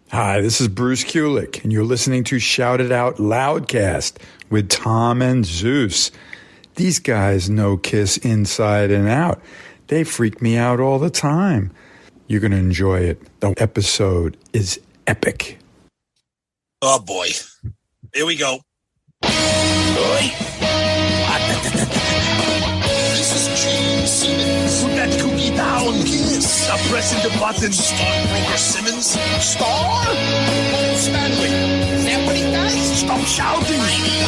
Hi, this is Bruce Kulick, and you're listening to Shout It Out Loudcast with Tom and Zeus. These guys know Kiss inside and out. They freak me out all the time. You're going to enjoy it. The episode is epic. Oh, boy. Here we go. This is James Simmons. Put that cookie down. Kiss. Stop pressing the button. Stockbroker Simmons. Star? Stanley. Is that what he does? Stop shouting. My name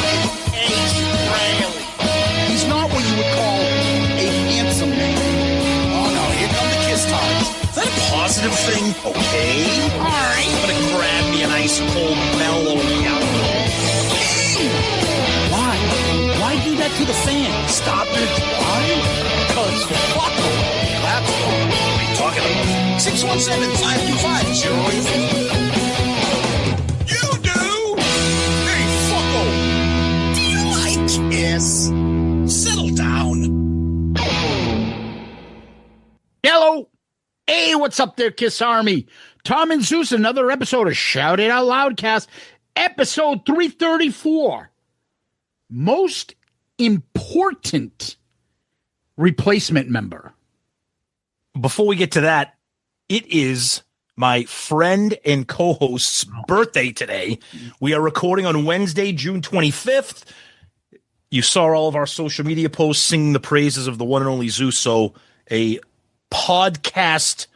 is Frehley. He's not what you would call a handsome man. Oh, no. Here come the kiss times. Is that a positive thing? Okay. All right. I'm going to grab me an ice cold mellow yellow. Why do that to the fan? Stop it. Why? Because fuck them. That's what are you talking about? 617-525-08. You do? Hey, fucko. Do you like Kiss? Settle down. Hello. Hey, what's up there, Kiss Army? Tom and Zeus, another episode of Shout It Out Loudcast, episode 334. Most important replacement member. Before we get to that, it is my friend and co-host's birthday today. We are recording on Wednesday, June 25th. You saw all of our social media posts singing the praises of the one and only Zeus, so a podcast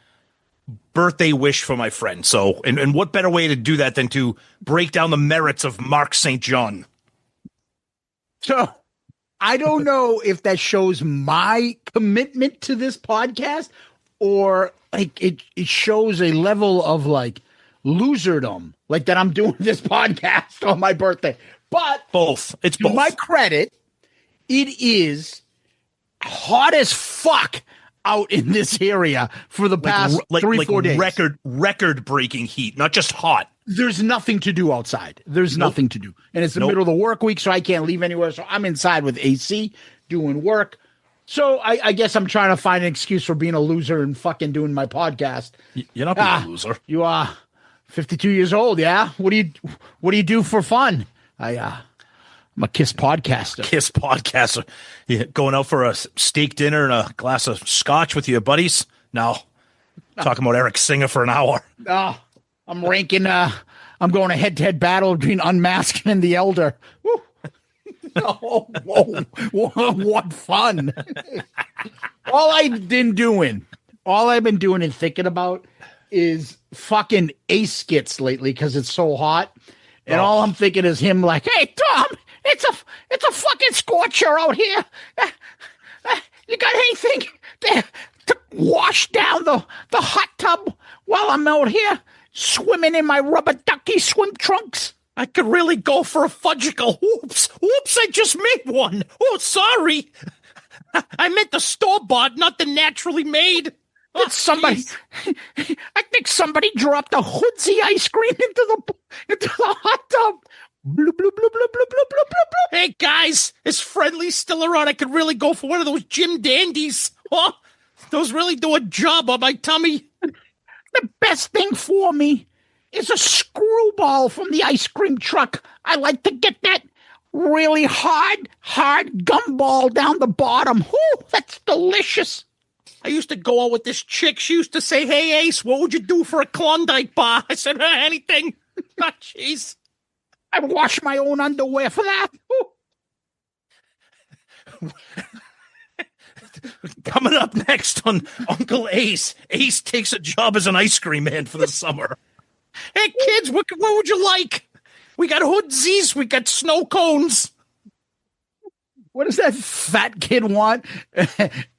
birthday wish for my friend. So, and what better way to do that than to break down the merits of Mark St. John? So I don't know if that shows my commitment to this podcast or like it shows a level of like loserdom, like that I'm doing this podcast on my birthday. But both. It's to both. my credit, it is hot as fuck out in this area for the past 3-4 days. Record-breaking heat, not just hot. There's nothing to do outside. There's nothing to do. And it's the middle of the work week, so I can't leave anywhere. So I'm inside with AC doing work. So I guess I'm trying to find an excuse for being a loser and fucking doing my podcast. You're not being a loser. You are 52 years old, yeah? What do you do for fun? I'm a Kiss podcaster. Kiss podcaster. Yeah, going out for a steak dinner and a glass of scotch with your buddies? No. Talking about Eric Singer for an hour. I'm ranking. I'm going a head-to-head battle between Unmasked and the Elder. Woo. Oh, whoa, what fun! All I've been doing and thinking about is fucking Ace skits lately because it's so hot, and all I'm thinking is him like, "Hey Tom, it's a fucking scorcher out here. You got anything to wash down the hot tub while I'm out here swimming in my rubber ducky swim trunks? I could really go for a fudgicle. Oops, I just made one. Oh, sorry. I meant the store-bought, not the naturally made. I think somebody dropped a Hoodsy ice cream into the hot tub. Bloop, bloop, bloop, bloop, bloop, bloop, bloop, bloop. Hey, guys, is Frehley still around? I could really go for one of those Jim Dandies. Oh, those really do a job on my tummy. The best thing for me is a screwball from the ice cream truck. I like to get that really hard gumball down the bottom. Ooh, that's delicious. I used to go out with this chick. She used to say, "Hey, Ace, what would you do for a Klondike bar?" I said, anything. Oh, jeez. I'd wash my own underwear for that. Coming up next on Uncle Ace. Ace takes a job as an ice cream man for the summer. Hey, kids, what would you like? We got hoodsies. We got snow cones. What does that fat kid want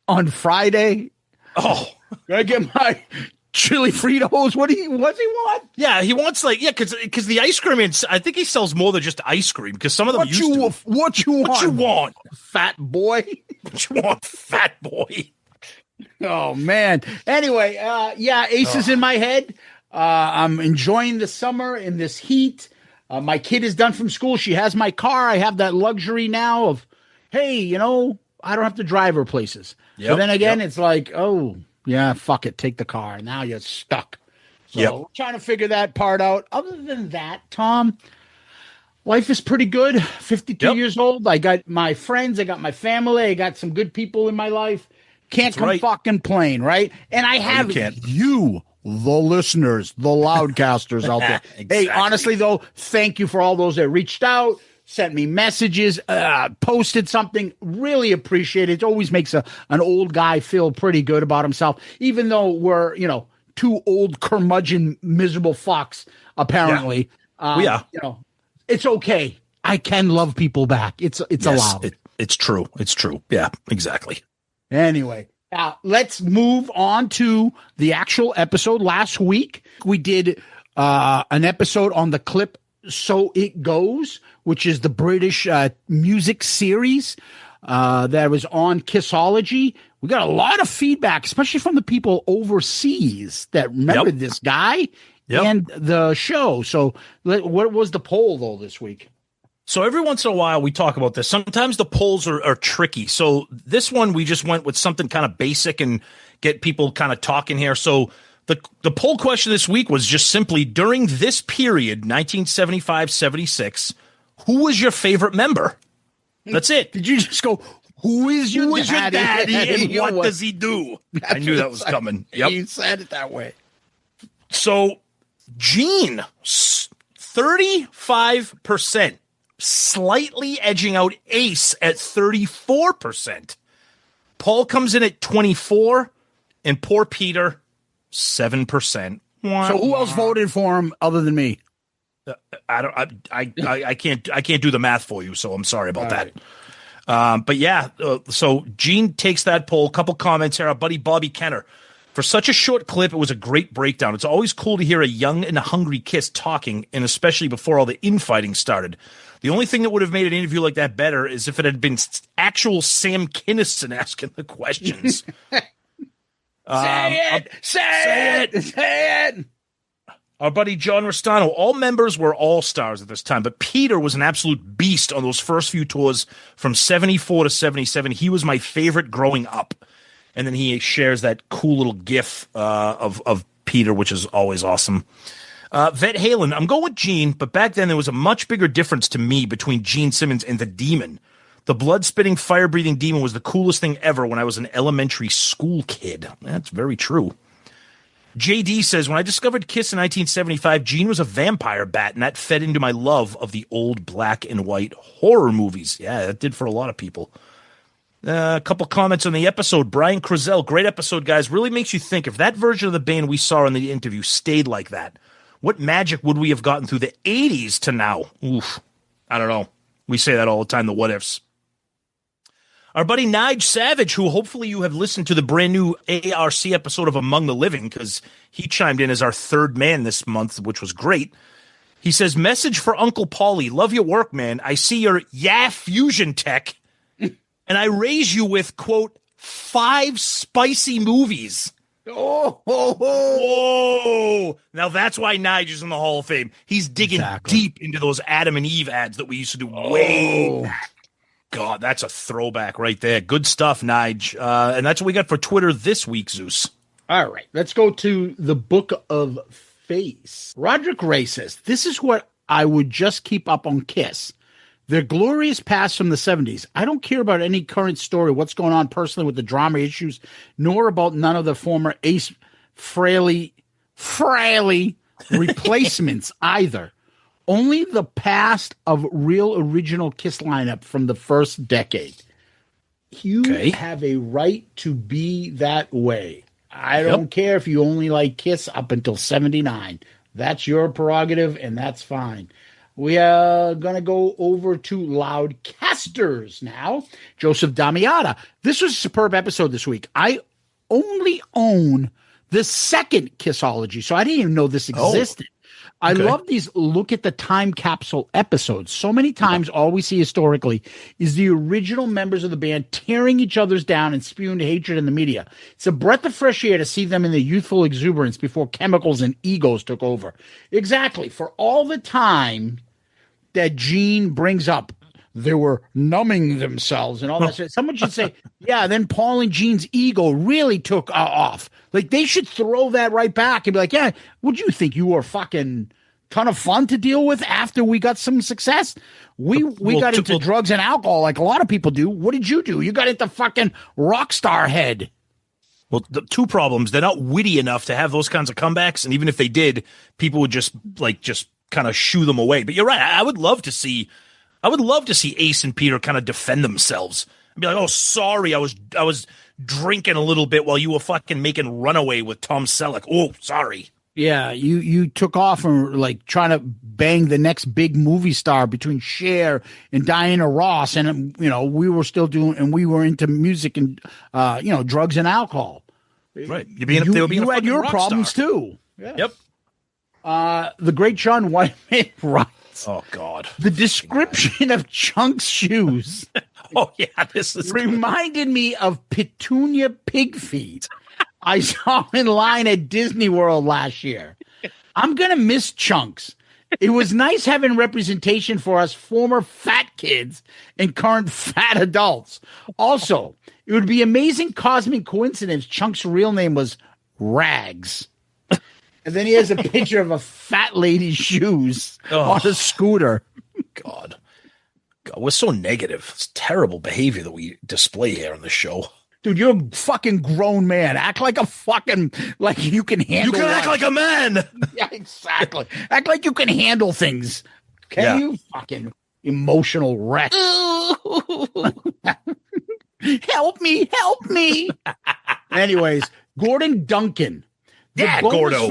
on Friday? Oh, I get my chili Fritos. What's he want? Yeah, he wants because the ice cream. I think he sells more than just ice cream because some of them What you want, fat boy? What you want, fat boy? Oh man. Anyway, Ace is in my head. I'm enjoying the summer in this heat. My kid is done from school. She has my car. I have that luxury now of, hey, I don't have to drive her places. But then again, it's like, oh, yeah, fuck it. Take the car. Now you're stuck. So we're trying to figure that part out. Other than that, Tom, life is pretty good. 52 years old. I got my friends. I got my family. I got some good people in my life. Can't fucking complain, right? And I have you, the listeners, the loudcasters out there. Exactly. Hey, honestly, though, thank you for all those that reached out, sent me messages, posted something. Really appreciate it. It always makes an old guy feel pretty good about himself, even though we're, two old curmudgeon, miserable fucks, apparently. It's okay. I can love people back. It's allowed. It's true. It's true. Yeah, exactly. Anyway, let's move on to the actual episode. Last week, we did an episode on the clip So It Goes, which is the British music series that was on Kissology. We got a lot of feedback, especially from the people overseas that remembered this guy and the show. So what was the poll, though, this week? So every once in a while we talk about this. Sometimes the polls are tricky. So this one, we just went with something kind of basic and get people kind of talking here. So the poll question this week was just simply, during this period, 1975-76, who was your favorite member? That's it. Did you just go, who is your daddy and what does he do? I knew that was coming. Yep. You said it that way. So Gene, 35%. Slightly edging out Ace at 34%. Paul comes in at 24%, and poor Peter, 7%. So who else voted for him other than me? I can't do the math for you, so I'm sorry about that. Right. But yeah, so Gene takes that poll. A couple comments here. Our buddy Bobby Kenner. For such a short clip, it was a great breakdown. It's always cool to hear a young and hungry Kiss talking, and especially before all the infighting started. The only thing that would have made an interview like that better is if it had been actual Sam Kinison asking the questions. Say it! Our buddy John Restano, all members were all-stars at this time, but Peter was an absolute beast on those first few tours from 74 to 77. He was my favorite growing up. And then he shares that cool little gif of Peter, which is always awesome. Vet Halen, I'm going with Gene, but back then there was a much bigger difference to me between Gene Simmons and the Demon. The blood-spitting, fire-breathing Demon was the coolest thing ever when I was an elementary school kid. That's very true. JD says, when I discovered Kiss in 1975, Gene was a vampire bat, and that fed into my love of the old black and white horror movies. Yeah, that did for a lot of people. A couple comments on the episode. Brian Crizel, great episode, guys. Really makes you think, if that version of the band we saw in the interview stayed like that, what magic would we have gotten through the 80s to now? Oof. I don't know. We say that all the time, the what ifs. Our buddy Nige Savage, who hopefully you have listened to the brand new ARC episode of Among the Living, because he chimed in as our third man this month, which was great. He says, message for Uncle Paulie. Love your work, man. I see your fusion tech. And I raise you with, quote, 5 spicy movies. Whoa. Now that's why Nigel's in the Hall of Fame. He's digging deep into those Adam and Eve ads that we used to do way back. God, that's a throwback right there. Good stuff, Nige. And that's what we got for Twitter this week, Zeus. All right, let's go to the Book of Face. Roderick Ray says, this is what I would just keep up on Kiss. Their glorious past from the 70s. I don't care about any current story, what's going on personally with the drama issues, nor about none of the former Ace Frehley replacements either. Only the past of real original Kiss lineup from the first decade. You have a right to be that way. I don't care if you only like Kiss up until 79. That's your prerogative, and that's fine. We are going to go over to Loudcasters now. Joseph Damiata. This was a superb episode this week. I only own the second Kissology, so I didn't even know this existed. I love these look at the time capsule episodes. So many times all we see historically is the original members of the band tearing each other's down and spewing hatred in the media. It's a breath of fresh air to see them in their youthful exuberance before chemicals and egos took over. Exactly. For all the time that Gene brings up, they were numbing themselves and all that shit. Someone should say, yeah, then Paul and Gene's ego really took off. Like, they should throw that right back and be like, yeah, would you think you were fucking ton of fun to deal with after we got some success? We got into drugs and alcohol like a lot of people do. What did you do? You got into fucking rock star head. Well, the two problems, they're not witty enough to have those kinds of comebacks. And even if they did, people would just kind of shoo them away. But you're right. I would love to see Ace and Peter kind of defend themselves and be like, oh, sorry, I was drinking a little bit while you were fucking making Runaway with Tom Selleck. Oh, sorry. Yeah, you took off and were like trying to bang the next big movie star between Cher and Diana Ross, and we were still doing, and we were into music and drugs and alcohol. Right, you had your problems too. Yeah. Yep. The great John Whiteman writes. Oh God, the description of Chunk's shoes. Oh yeah, this is reminded me of Petunia Pigfeet. I saw him in line at Disney World last year. I'm going to miss Chunks. It was nice having representation for us former fat kids and current fat adults. Also, it would be amazing cosmic coincidence Chunks' real name was Rags. And then he has a picture of a fat lady's shoes on a scooter. God, we're so negative. It's terrible behavior that we display here on the show. Dude, you're a fucking grown man. Act like a fucking, like you can handle. You can act like a man. Yeah, exactly. Act like you can handle things. Can you? Fucking emotional wreck. Help me. Anyways, Gordon Duncan. Gordo.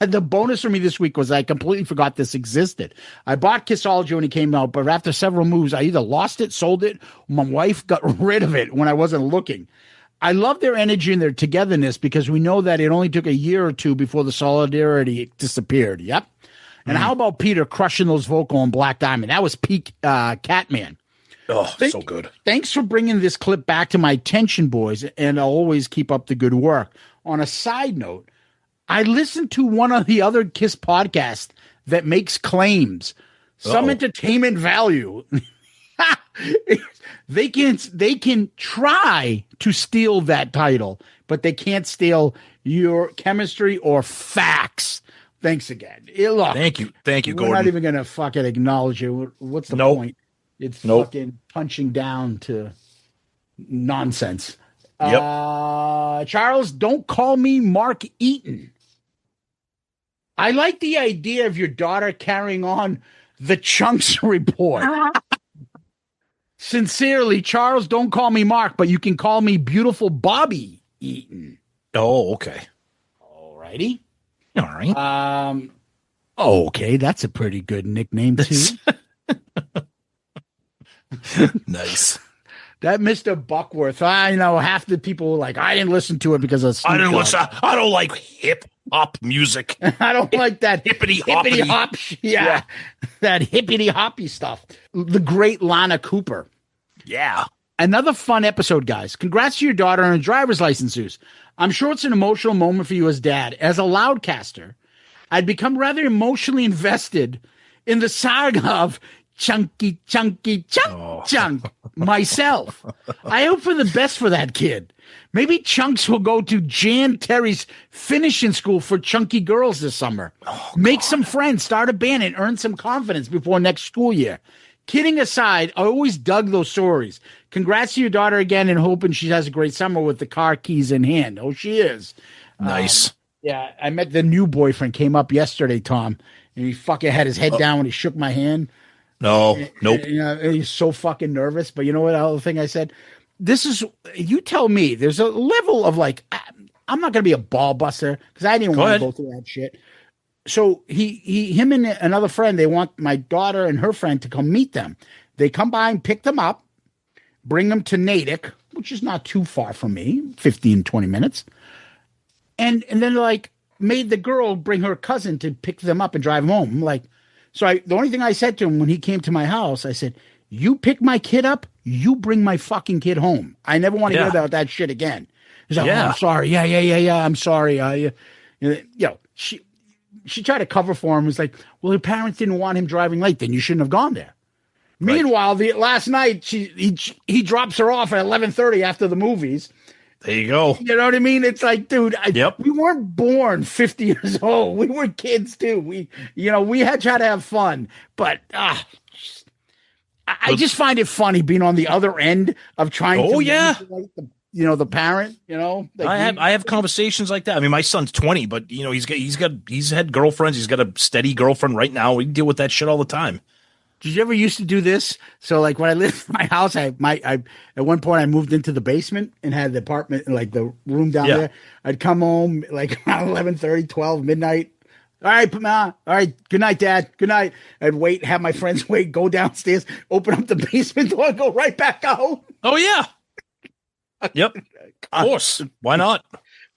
The bonus for me this week was I completely forgot this existed. I bought KISSology when it came out, but after several moves, I either lost it, sold it, or my wife got rid of it when I wasn't looking. I love their energy and their togetherness because we know that it only took a year or two before the solidarity disappeared. Yep. And how about Peter crushing those vocal on Black Diamond? That was peak Catman. Oh, so good. Thanks for bringing this clip back to my attention, boys, and I'll always keep up the good work. On a side note, I listened to one of the other KISS podcasts that makes claims, some entertainment value. They can try to steal that title, but they can't steal your chemistry or facts. Thanks again. Look, thank you, Gordon. We're not even gonna fucking acknowledge it. What's the point? It's fucking punching down to nonsense. Yep. Charles, don't call me Mark Eaton. I like the idea of your daughter carrying on the Chunks report. Sincerely, Charles, don't call me Mark, but you can call me Beautiful Bobby Eaton. Oh, okay. All righty. All right. Okay, that's a pretty good nickname, too. Nice. That Mr. Buckworth, I know half the people were like, I didn't listen to it because of I didn't listen. I don't like hip hop music. I don't like that hippity hop. Yeah, that hippity hoppy stuff. The great Lana Cooper. Yeah. Another fun episode, guys. Congrats to your daughter on a driver's license, Zeus. I'm sure it's an emotional moment for you as dad. As a Loudcaster, I'd become rather emotionally invested in the saga of Chunk myself. I hope for the best for that kid. Maybe Chunks will go to Jan Terry's finishing school for chunky girls this summer. Make some friends, start a band, and earn some confidence before next school year. Kidding aside, I always dug those stories. Congrats to your daughter again, and hoping she has a great summer with the car keys in hand. Oh, she is. Nice. Yeah, I met the new boyfriend, came up yesterday, Tom, and he fucking had his head down when he shook my hand. No, nope. He's so fucking nervous. But you know what? The other thing I said, you tell me, there's a level of like, I'm not going to be a ball buster because I didn't want to go through that shit. So him and another friend, they want my daughter and her friend to come meet them. They come by and pick them up, bring them to Natick, which is not too far from me, 15, 20 minutes. And then like made the girl bring her cousin to pick them up and drive them home. I'm like, the only thing I said to him when he came to my house, I said, you pick my kid up, you bring my fucking kid home. I never want to hear about that shit again. He's like, oh, I'm sorry. Yeah. I'm sorry. She tried to cover for him. It's like, well, her parents didn't want him driving late. Then you shouldn't have gone there. Meanwhile, the last night he drops her off at 11:30 after the movies. There you go. You know what I mean? It's like, dude, Yep. we weren't born 50 years old. We were kids too. We had tried to have fun, but I just find it funny being on the other end of trying to manipulate the parent, like I have conversations like that. I mean, my son's 20, but he's had girlfriends. He's got a steady girlfriend right now. We deal with that shit all the time. Did you ever used to do this? So like when I lived in my house, I at one point I moved into the basement and had the apartment, like the room down there. I'd come home like around 11:30, 12, midnight. All right, Ma. All right. Good night, Dad. Good night. I'd wait, have my friends wait, go downstairs, open up the basement door, and go right back out. Oh yeah. Yep. Of course. Why not?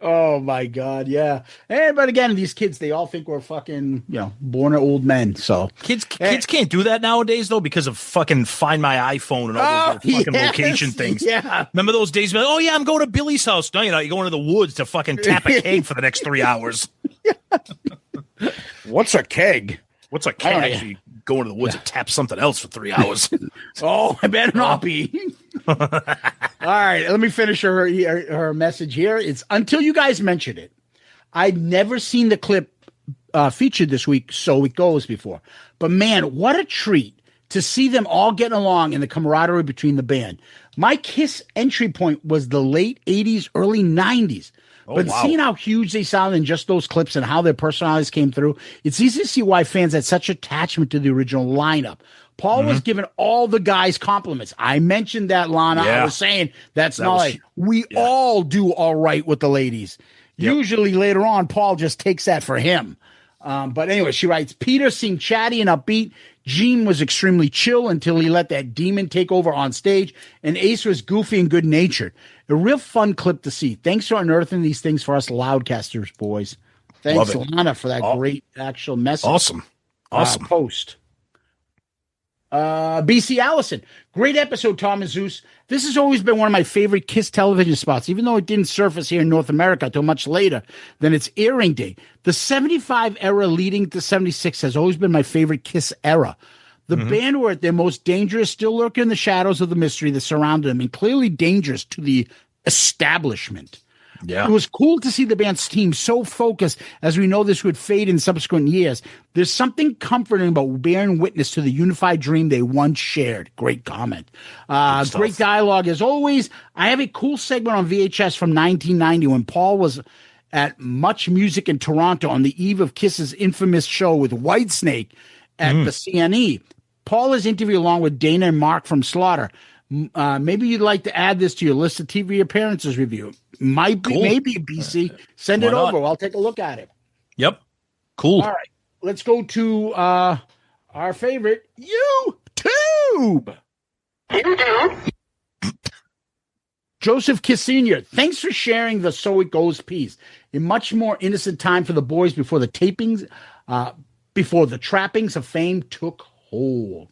Oh my God, yeah. But again, these kids, they all think we're fucking, born old men. So kids can't do that nowadays though because of fucking Find My iPhone and all those fucking location things. Yeah. Remember those days? Like, oh yeah, I'm going to Billy's house. No, you're not. You're going to the woods to fucking tap a keg for the next 3 hours. What's a keg? What's a keg? Actually, going to the woods to tap something else for 3 hours. Oh, I better not be. All right, let me finish her message here. It's until you guys mentioned it. I'd never seen the clip featured this week, so it goes before. But man, what a treat to see them all getting along and the camaraderie between the band. My KISS entry point was the late 80s, early 90s. But seeing how huge they sound in just those clips and how their personalities came through, it's easy to see why fans had such attachment to the original lineup. Paul was giving all the guys compliments. I mentioned that, Lana. I was saying that's not like we all do all right with the ladies. Yep. Usually later on, Paul just takes that for him. But anyway, she writes, Peter seemed chatty and upbeat. Gene was extremely chill until he let that demon take over on stage. And Ace was goofy and good-natured. A real fun clip to see. Thanks for unearthing these things for us Loudcasters, boys. Thanks, Lana, for that great actual message. Awesome. Post. BC Allison, great episode, Tom and Zeus. This has always been one of my favorite KISS television spots, even though it didn't surface here in North America until much later than its airing date. The 75 era leading to 76 has always been my favorite KISS era. The band were at their most dangerous, still lurking in the shadows of the mystery that surrounded them, and clearly dangerous to the establishment. Yeah. It was cool to see the band's team so focused, as we know this would fade in subsequent years. There's something comforting about bearing witness to the unified dream they once shared. Great comment. Great dialogue as always. I have a cool segment on VHS from 1990 when Paul was at Much Music in Toronto on the eve of KISS's infamous show with Whitesnake at the CNE. Paul is interviewed along with Dana and Mark from Slaughter. Maybe you'd like to add this to your list of TV appearances review. Might be, maybe, BC. Send it over. I'll take a look at it. Yep. Cool. All right. Let's go to our favorite, YouTube. Joseph Kiss Sr., thanks for sharing the So It Goes piece. A much more innocent time for the boys before the tapings, before the trappings of fame took hold.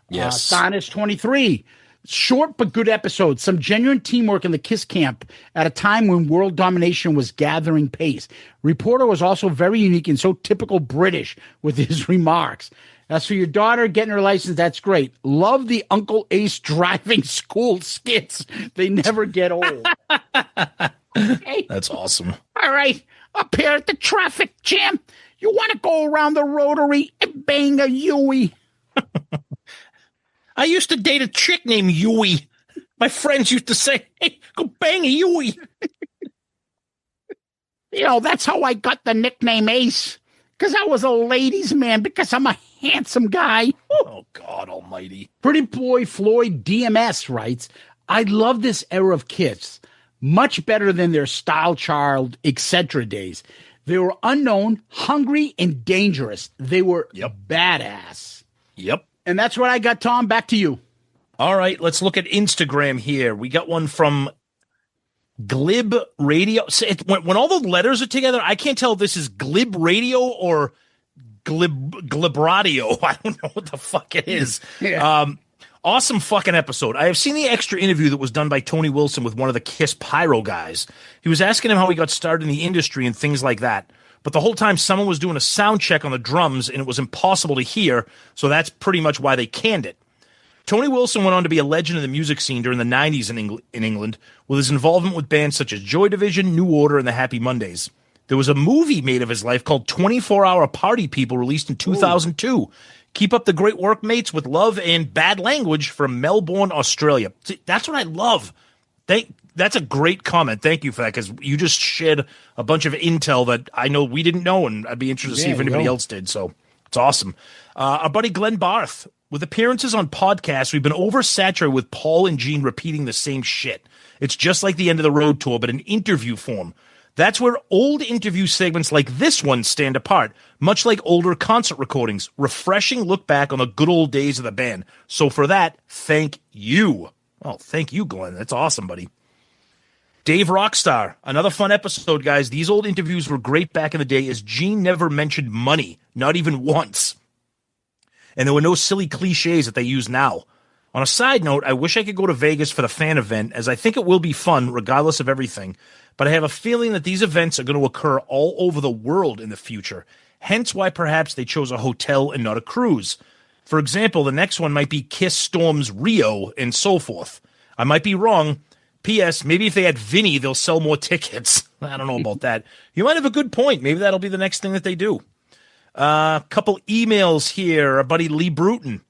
Yes. Sinus 23. Short but good episode. Some genuine teamwork in the KISS camp at a time when world domination was gathering pace. Reporter was also very unique and so typical British with his remarks. As for your daughter getting her license, that's great. Love the Uncle Ace driving school skits. They never get old. Okay. That's awesome. All right. Up here at the traffic jam, you want to go around the rotary and bang a Yui. I used to date a chick named Yui. My friends used to say, hey, go bang a Yui. That's how I got the nickname Ace. Because I was a ladies' man, because I'm a handsome guy. Oh, God almighty. Pretty Boy Floyd DMS writes, I love this era of KISS. Much better than their Style Child, etc. days. They were unknown, hungry, and dangerous. They were badass. Yep. And that's what I got, Tom. Back to you. All right, let's look at Instagram here. We got one from Glib Radio. When all the letters are together, I can't tell if this is Glib Radio or Glib Radio. I don't know what the fuck it is. Awesome fucking episode. I have seen the extra interview that was done by Tony Wilson with one of the KISS Pyro guys. He was asking him how he got started in the industry and things like that. But the whole time someone was doing a sound check on the drums and it was impossible to hear, so that's pretty much why they canned it. Tony Wilson went on to be a legend in the music scene during the 90s in England with his involvement with bands such as Joy Division, New Order, and the Happy Mondays. There was a movie made of his life called 24-Hour Party People, released in 2002. Ooh. Keep up the great work, mates, with love and bad language from Melbourne, Australia. See, that's what I love. That's a great comment. Thank you for that, because you just shared a bunch of intel that I know we didn't know, and I'd be interested to see if anybody else did. So it's awesome. Our buddy Glenn Barth, with appearances on podcasts, we've been oversaturated with Paul and Gene repeating the same shit. It's just like the End of the Road tour, but in interview form. That's where old interview segments like this one stand apart, much like older concert recordings. Refreshing look back on the good old days of the band. So for that, thank you. Oh, thank you, Glenn. That's awesome, buddy. Dave Rockstar, another fun episode, guys. These old interviews were great back in the day, as Gene never mentioned money, not even once. And there were no silly cliches that they use now. On a side note, I wish I could go to Vegas for the fan event, as I think it will be fun, regardless of everything. But I have a feeling that these events are going to occur all over the world in the future. Hence why perhaps they chose a hotel and not a cruise. For example, the next one might be Kiss Storm's Rio and so forth. I might be wrong. P.S. Maybe if they had Vinny, they'll sell more tickets. I don't know about that. You might have a good point. Maybe that'll be the next thing that they do. A couple emails here. Our buddy Lee Bruton.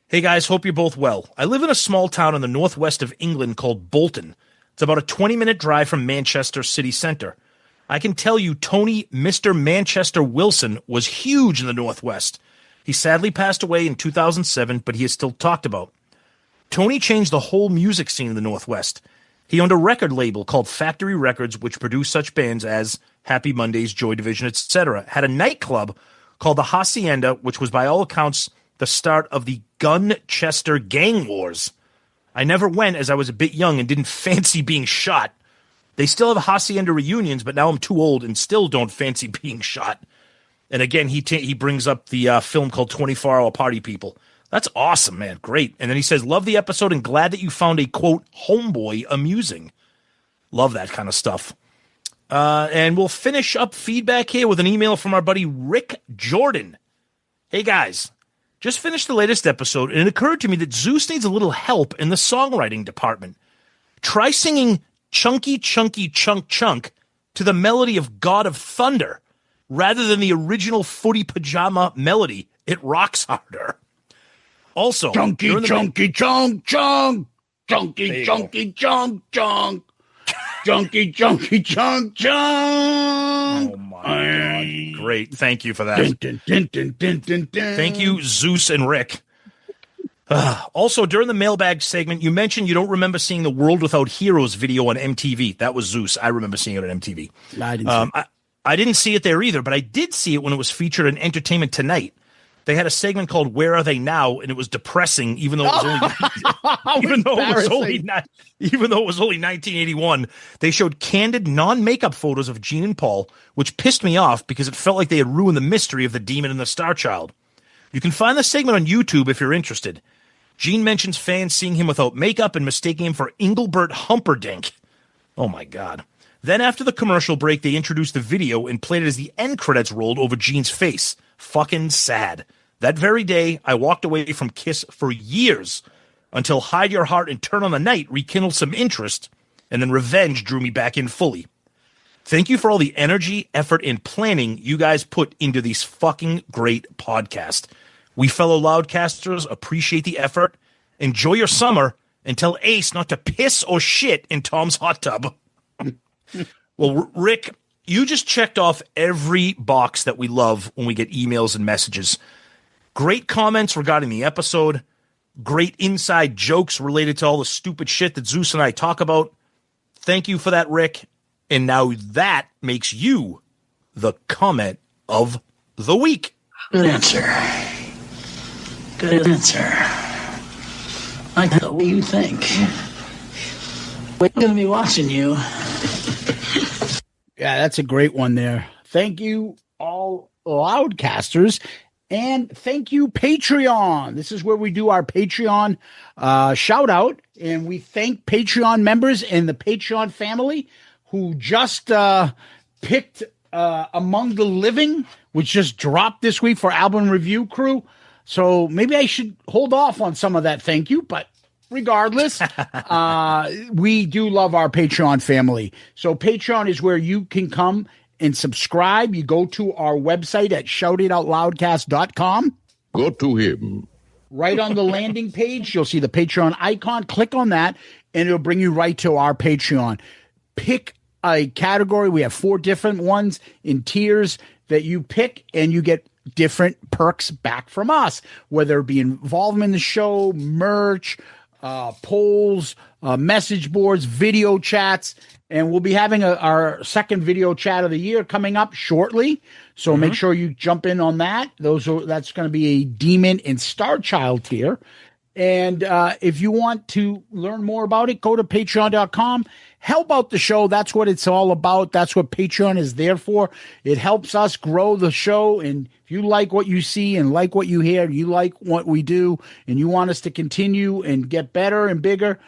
Hey, guys, hope you're both well. I live in a small town in the northwest of England called Bolton. It's about a 20-minute drive from Manchester city centre. I can tell you Tony Mr. Manchester Wilson was huge in the Northwest. He sadly passed away in 2007, but he is still talked about. Tony changed the whole music scene in the Northwest. He owned a record label called Factory Records, which produced such bands as Happy Mondays, Joy Division, etc. Had a nightclub called the Hacienda, which was by all accounts the start of the Gunchester Gang Wars. I never went, as I was a bit young and didn't fancy being shot. They still have Hacienda reunions, but now I'm too old and still don't fancy being shot. And again, he brings up the film called 24-Hour Party People. That's awesome, man. Great. And then he says, love the episode and glad that you found a, quote, homeboy amusing. Love that kind of stuff. And we'll finish up feedback here with an email from our buddy Rick Jordan. Hey, guys. Just finished the latest episode, and it occurred to me that Zeus needs a little help in the songwriting department. Try singing Chunky Chunky Chunk Chunk to the melody of God of Thunder rather than the original Footy Pajama melody. It rocks harder. Also, Chunky Chunky Chunk Chunk, Chunky Chunky Chunk Chunk, Chunky Chunky Chunk Chunk. Oh my God. Great. Thank you for that. Dun, dun, dun, dun, dun, dun. Thank you, Zeus and Rick. Also, during the mailbag segment, you mentioned you don't remember seeing the World Without Heroes video on MTV. That was Zeus. I remember seeing it on MTV. I didn't see it there either, but I did see it when it was featured in Entertainment Tonight. They had a segment called "Where Are They Now," and it was depressing, even though it was only even though it was only 1981. They showed candid, non-makeup photos of Gene and Paul, which pissed me off because it felt like they had ruined the mystery of the Demon and the Star Child. You can find the segment on YouTube if you're interested. Gene mentions fans seeing him without makeup and mistaking him for Engelbert Humperdinck. Oh my God. Then after the commercial break, they introduced the video and played it as the end credits rolled over Gene's face. Fucking sad. That very day, I walked away from Kiss for years until Hide Your Heart and Turn on the Night rekindled some interest, and then Revenge drew me back in fully. Thank you for all the energy, effort, and planning you guys put into these fucking great podcasts. We fellow Loudcasters appreciate the effort. Enjoy your summer and tell Ace not to piss or shit in Tom's hot tub. Well, Rick, you just checked off every box that we love when we get emails and messages. Great comments regarding the episode. Great inside jokes related to all the stupid shit that Zeus and I talk about. Thank you for that, Rick. And now that makes you the comment of the week. Good answer. Good answer. I know what you think. We're going to be watching you. Yeah, that's a great one there. Thank you, all Loudcasters. And thank you, Patreon. This is where we do our Patreon shout out. And we thank Patreon members and the Patreon family who just picked Among the Living, which just dropped this week for Album Review Crew. So maybe I should hold off on some of that thank you, but regardless, we do love our Patreon family. So Patreon is where you can come and subscribe. You go to our website at shoutitoutloudcast.com. Go to him. Right on the landing page, you'll see the Patreon icon. Click on that, and it'll bring you right to our Patreon. Pick a category. We have 4 different ones in tiers that you pick, and you get different perks back from us, whether it be involvement in the show, merch, polls, message boards, video chats, and we'll be having our second video chat of the year coming up shortly. So make sure you jump in on that. That's going to be a Demon and Star Child tier. And if you want to learn more about it, go to patreon.com. Help out the show. That's what it's all about. That's what Patreon is there for. It helps us grow the show. And if you like what you see and like what you hear, you like what we do, and you want us to continue and get better and bigger,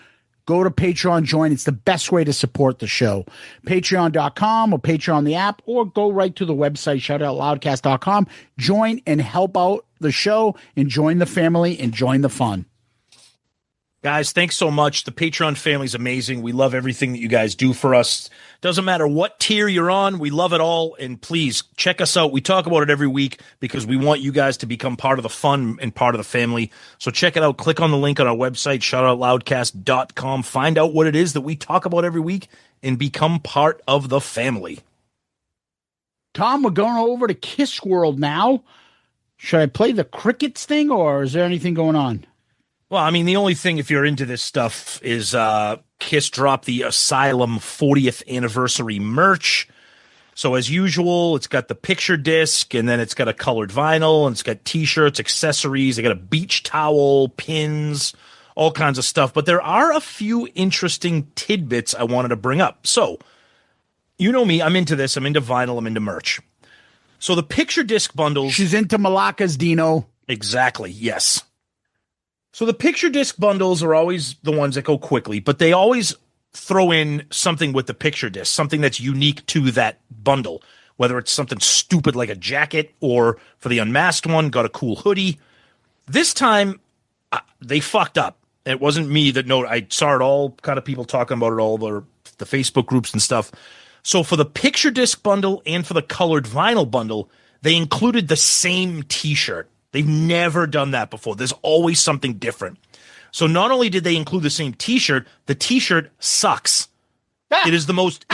go to Patreon, join. It's the best way to support the show. Patreon.com or Patreon the app, or go right to the website, shoutitoutloudcast.com. Join and help out the show, and join the family and join the fun. Guys, thanks so much. The Patreon family is amazing. We love everything that you guys do for us. Doesn't matter what tier you're on. We love it all. And please check us out. We talk about it every week because we want you guys to become part of the fun and part of the family. So check it out. Click on the link on our website, shoutitoutloudcast.com. Find out what it is that we talk about every week and become part of the family. Tom, we're going over to Kiss World now. Should I play the crickets thing, or is there anything going on? Well, I mean, the only thing, if you're into this stuff, is Kiss dropped the Asylum 40th anniversary merch. So as usual, it's got the picture disc, and then it's got a colored vinyl, and it's got T-shirts, accessories. They got a beach towel, pins, all kinds of stuff. But there are a few interesting tidbits I wanted to bring up. So, you know me, I'm into this. I'm into vinyl. I'm into merch. So the picture disc bundles. She's into Malakas, Dino. Exactly, yes. So the picture disc bundles are always the ones that go quickly, but they always throw in something with the picture disc, something that's unique to that bundle, whether it's something stupid like a jacket, or for the unmasked one, got a cool hoodie. This time, they fucked up. It wasn't me that noted. I saw it all, kind of people talking about it all over the Facebook groups and stuff. So for the picture disc bundle and for the colored vinyl bundle, they included the same T-shirt. They've never done that before. There's always something different. So not only did they include the same T-shirt, the T-shirt sucks. It is the most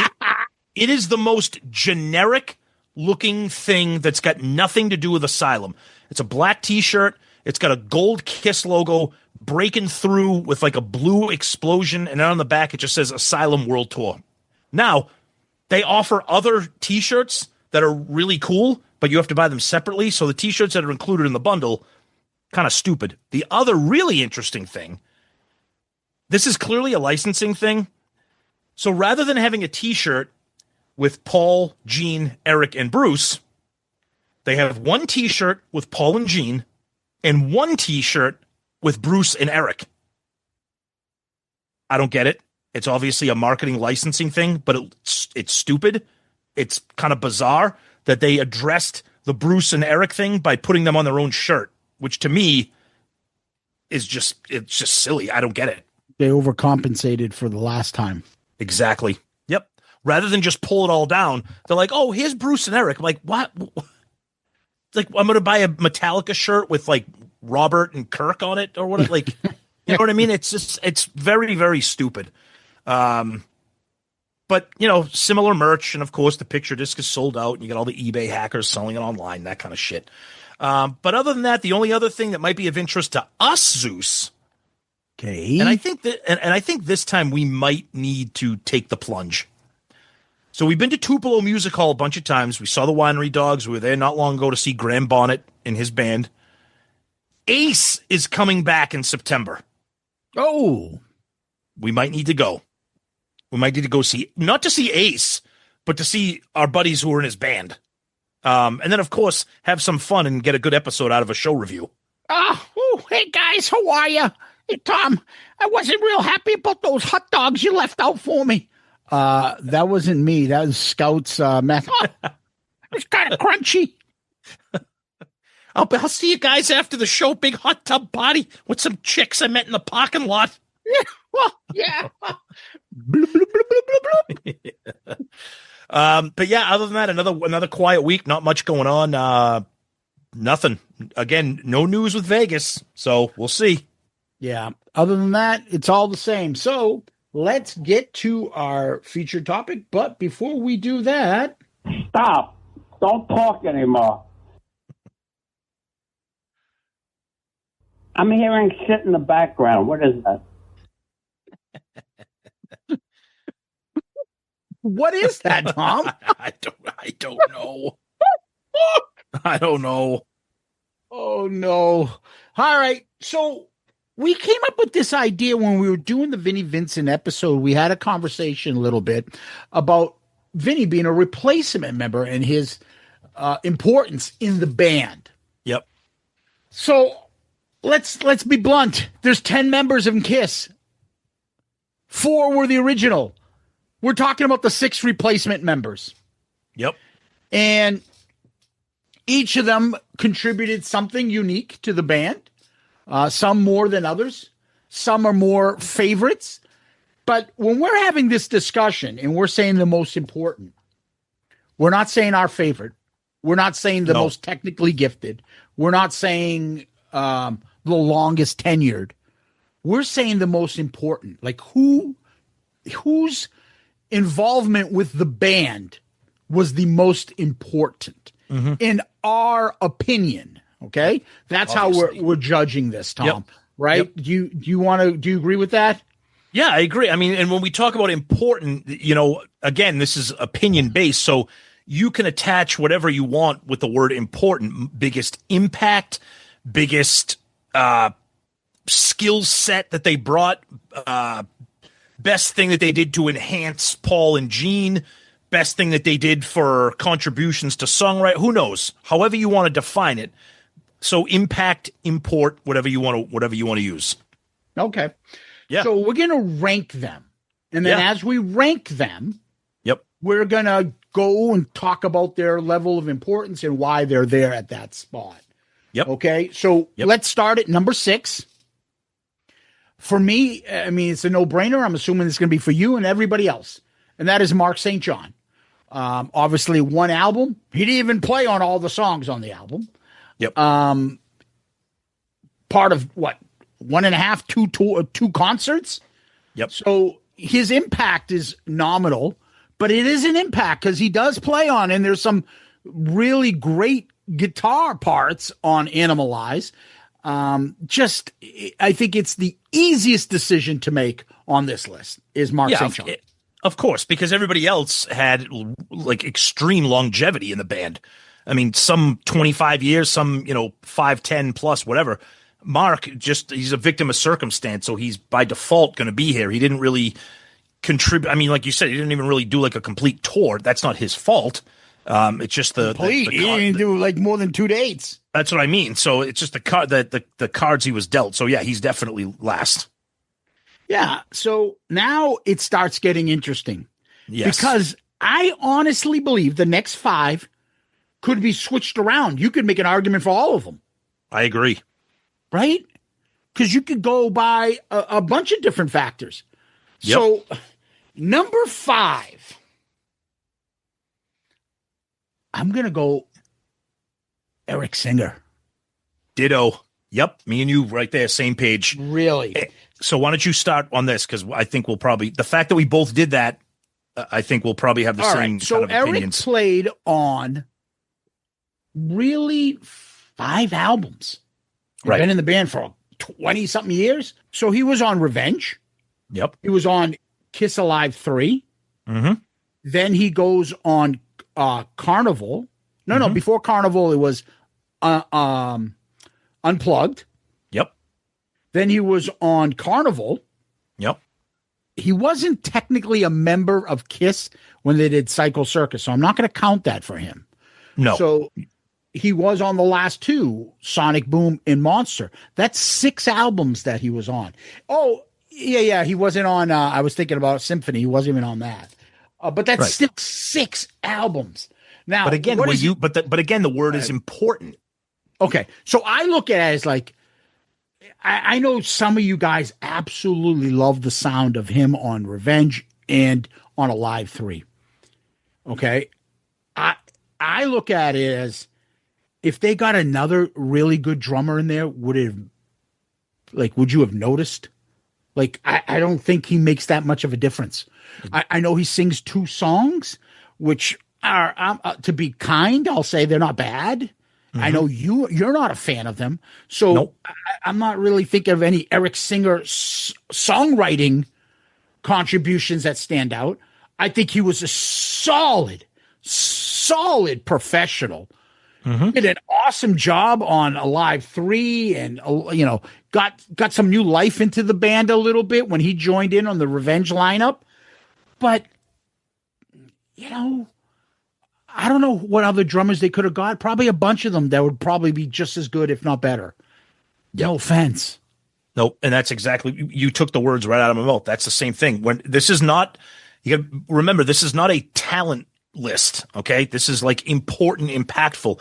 it is the most generic looking thing that's got nothing to do with Asylum. It's a black T-shirt. It's got a gold Kiss logo breaking through with like a blue explosion, and then on the back it just says Asylum World Tour. Now, they offer other T-shirts that are really cool, but you have to buy them separately. So the T-shirts that are included in the bundle, kind of stupid. The other really interesting thing, this is clearly a licensing thing. So rather than having a T-shirt with Paul, Gene, Eric, and Bruce, they have one T-shirt with Paul and Gene and one T-shirt with Bruce and Eric. I don't get it. It's obviously a marketing licensing thing, but it's stupid. It's kind of bizarre that they addressed the Bruce and Eric thing by putting them on their own shirt, which to me is just silly. I don't get it. They overcompensated for the last time. Exactly. Yep. Rather than just pull it all down, they're like, oh, here's Bruce and Eric. I'm like, what? It's like, I'm going to buy a Metallica shirt with like Robert and Kirk on it or what? Like, you know what I mean? It's very, very stupid. But, you know, similar merch. And, of course, the picture disc is sold out. And you got all the eBay hackers selling it online, that kind of shit. But other than that, the only other thing that might be of interest to us, Zeus. Okay. And I think I think this time we might need to take the plunge. So we've been to Tupelo Music Hall a bunch of times. We saw the Winery Dogs. We were there not long ago to see Graham Bonnet and his band. Ace is coming back in September. Oh. We might need to go. We might need to go see, not to see Ace, but to see our buddies who are in his band. And then, of course, have some fun and get a good episode out of a show review. Hey, guys, how are you? Hey, Tom, I wasn't real happy about those hot dogs you left out for me. That wasn't me. That was Scout's meth. It's kind of crunchy. I'll see you guys after the show. Big hot tub party with some chicks I met in the parking lot. Yeah. Well, yeah. Bloop, bloop, bloop, bloop, bloop, bloop. But yeah, other than that, another quiet week. Not much going on. Nothing. Again, no news with Vegas. So we'll see. Yeah. Other than that, it's all the same. So let's get to our featured topic. But before we do that, Stop. Don't talk anymore. I'm hearing shit in the background. What is that? what is that, Tom? I don't know. I don't know. Oh, no. All right. So we came up with this idea when we were doing the Vinnie Vincent episode. We had a conversation a little bit about Vinnie being a replacement member and his importance in the band. Yep. So let's be blunt. There's 10 members of KISS. 4 were the original. We're talking about the 6 replacement members. Yep. And each of them contributed something unique to the band. Some more than others. Some are more favorites. But when we're having this discussion and we're saying the most important, we're not saying our favorite. We're not saying the most technically gifted. We're not saying the longest tenured. We're saying the most important. Like whose involvement with the band was the most important in our opinion. Okay, that's Obviously. how we're judging this, Tom. Yep. Right? Yep. Do you agree with that? Yeah, I agree. I mean, and when we talk about important, again, this is opinion based. So you can attach whatever you want with the word important. Biggest impact, biggest skill set that they brought, best thing that they did to enhance Paul and Gene, best thing that they did for contributions to songwriting. Who knows? However you want to define it. So impact, import, whatever you want to use. Okay. Yeah. So we're going to rank them. And then as we rank them, we're going to go and talk about their level of importance and why they're there at that spot. Yep. Okay. So let's start at number 6. For me, I mean, it's a no-brainer. I'm assuming it's going to be for you and everybody else. And that is Mark St. John. Obviously, one album. He didn't even play on all the songs on the album. Yep. Part of what? 1.5, 2 concerts. Yep. So his impact is nominal, but it is an impact because he does play on, and there's some really great guitar parts on Animalize. I think it's the easiest decision to make on this list is Mark St. John. Of course, because everybody else had like extreme longevity in the band. I mean, some 25 years, some, 5, 10 plus, whatever. Mark, he's a victim of circumstance, so he's by default going to be here. He didn't really contribute. I mean, like you said, he didn't even really do like a complete tour. That's not his fault. It's just he didn't do like more than 2 dates. That's what I mean. So it's just the cards he was dealt. So yeah, he's definitely last. Yeah. So now it starts getting interesting. Yes. Because I honestly believe the next 5 could be switched around. You could make an argument for all of them. I agree. Right? Because you could go by a bunch of different factors. Yep. So, number 5, I'm going to go Eric Singer. Ditto. Yep. Me and you right there, same page. Really? So why don't you start on this? Because I think we'll probably, the fact that we both did that, I think we'll probably have the All same right. So kind of Eric opinions. played on really 5 albums. He's Right. been in the band for 20-something years. So he was on Revenge. Yep. He was on Kiss Alive 3. Mm-hmm. Then he goes on Carnival. No, before Carnival, it was Unplugged. Yep. Then he was on Carnival. Yep. He wasn't technically a member of Kiss when they did Psycho Circus, so I'm not going to count that for him. No. So he was on the last 2, Sonic Boom and Monster. That's 6 albums that he was on. Oh, yeah. He wasn't on, I was thinking about Symphony. He wasn't even on that. But that's Right. still 6 albums. Now, But again, what but is- again, the word is important. Okay. So I look at it as like, I know some of you guys absolutely love the sound of him on Revenge and on Alive 3. Okay. I look at it as if they got another really good drummer in there, would you have noticed? Like, I don't think he makes that much of a difference. I know he sings 2 songs, which are, to be kind, I'll say they're not bad. Mm-hmm. I know you're not a fan of them. So nope. I'm not really thinking of any Eric Singer songwriting contributions that stand out. I think he was a solid professional. Mm-hmm. Did an awesome job on Alive 3 and, got some new life into the band a little bit when he joined in on the Revenge lineup. But, I don't know what other drummers they could have got. Probably a bunch of them that would probably be just as good, if not better. Yep. No offense. Nope. And that's exactly, you took the words right out of my mouth. That's the same thing. When this is not, you got to remember, this is not a talent list. Okay. This is like important, impactful.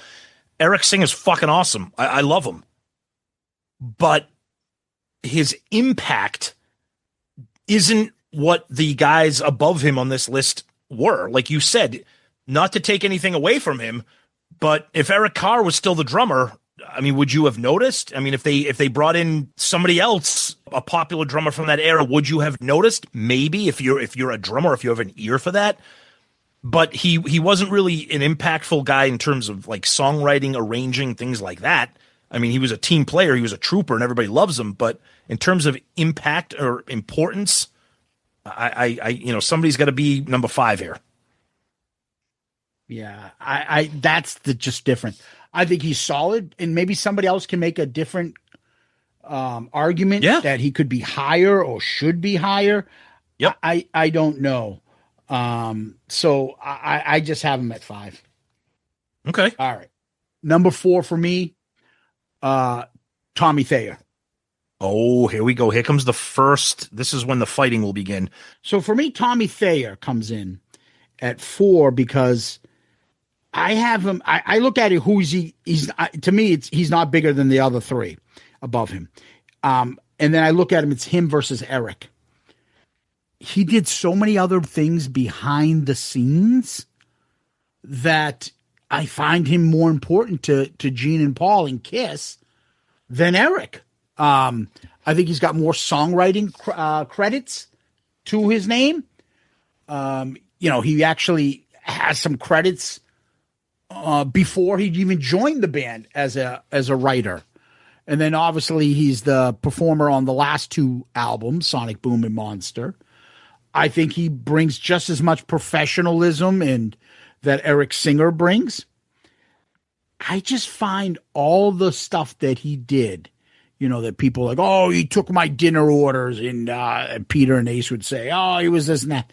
Eric Singer's fucking awesome. I love him. But his impact isn't what the guys above him on this list were. Like you said, not to take anything away from him, but if Eric Carr was still the drummer, I mean, would you have noticed? I mean, if they brought in somebody else, a popular drummer from that era, would you have noticed? Maybe if you're a drummer, if you have an ear for that. But he wasn't really an impactful guy in terms of like songwriting, arranging, things like that. I mean, he was a team player, he was a trooper, and everybody loves him. But in terms of impact or importance, I somebody's got to be number 5 here. Yeah, I that's just different. I think he's solid, and maybe somebody else can make a different argument that he could be higher or should be higher. Yep. I don't know. So I just have him at 5. Okay. All right. Number 4 for me, Tommy Thayer. Oh, here we go. Here comes the first. This is when the fighting will begin. So for me, Tommy Thayer comes in at 4 because I have him. I look at it. Who is he? To me, he's not bigger than the other 3 above him. And then I look at him. It's him versus Eric. He did so many other things behind the scenes that I find him more important to Gene and Paul and Kiss than Eric. I think he's got more songwriting credits to his name. He actually has some credits before he even joined the band as a writer. And then obviously he's the performer on the last 2 albums, Sonic Boom and Monster. I think he brings just as much professionalism and that Eric Singer brings. I just find all the stuff that he did, that people are like, oh, he took my dinner orders, and Peter and Ace would say, oh, he was this and that.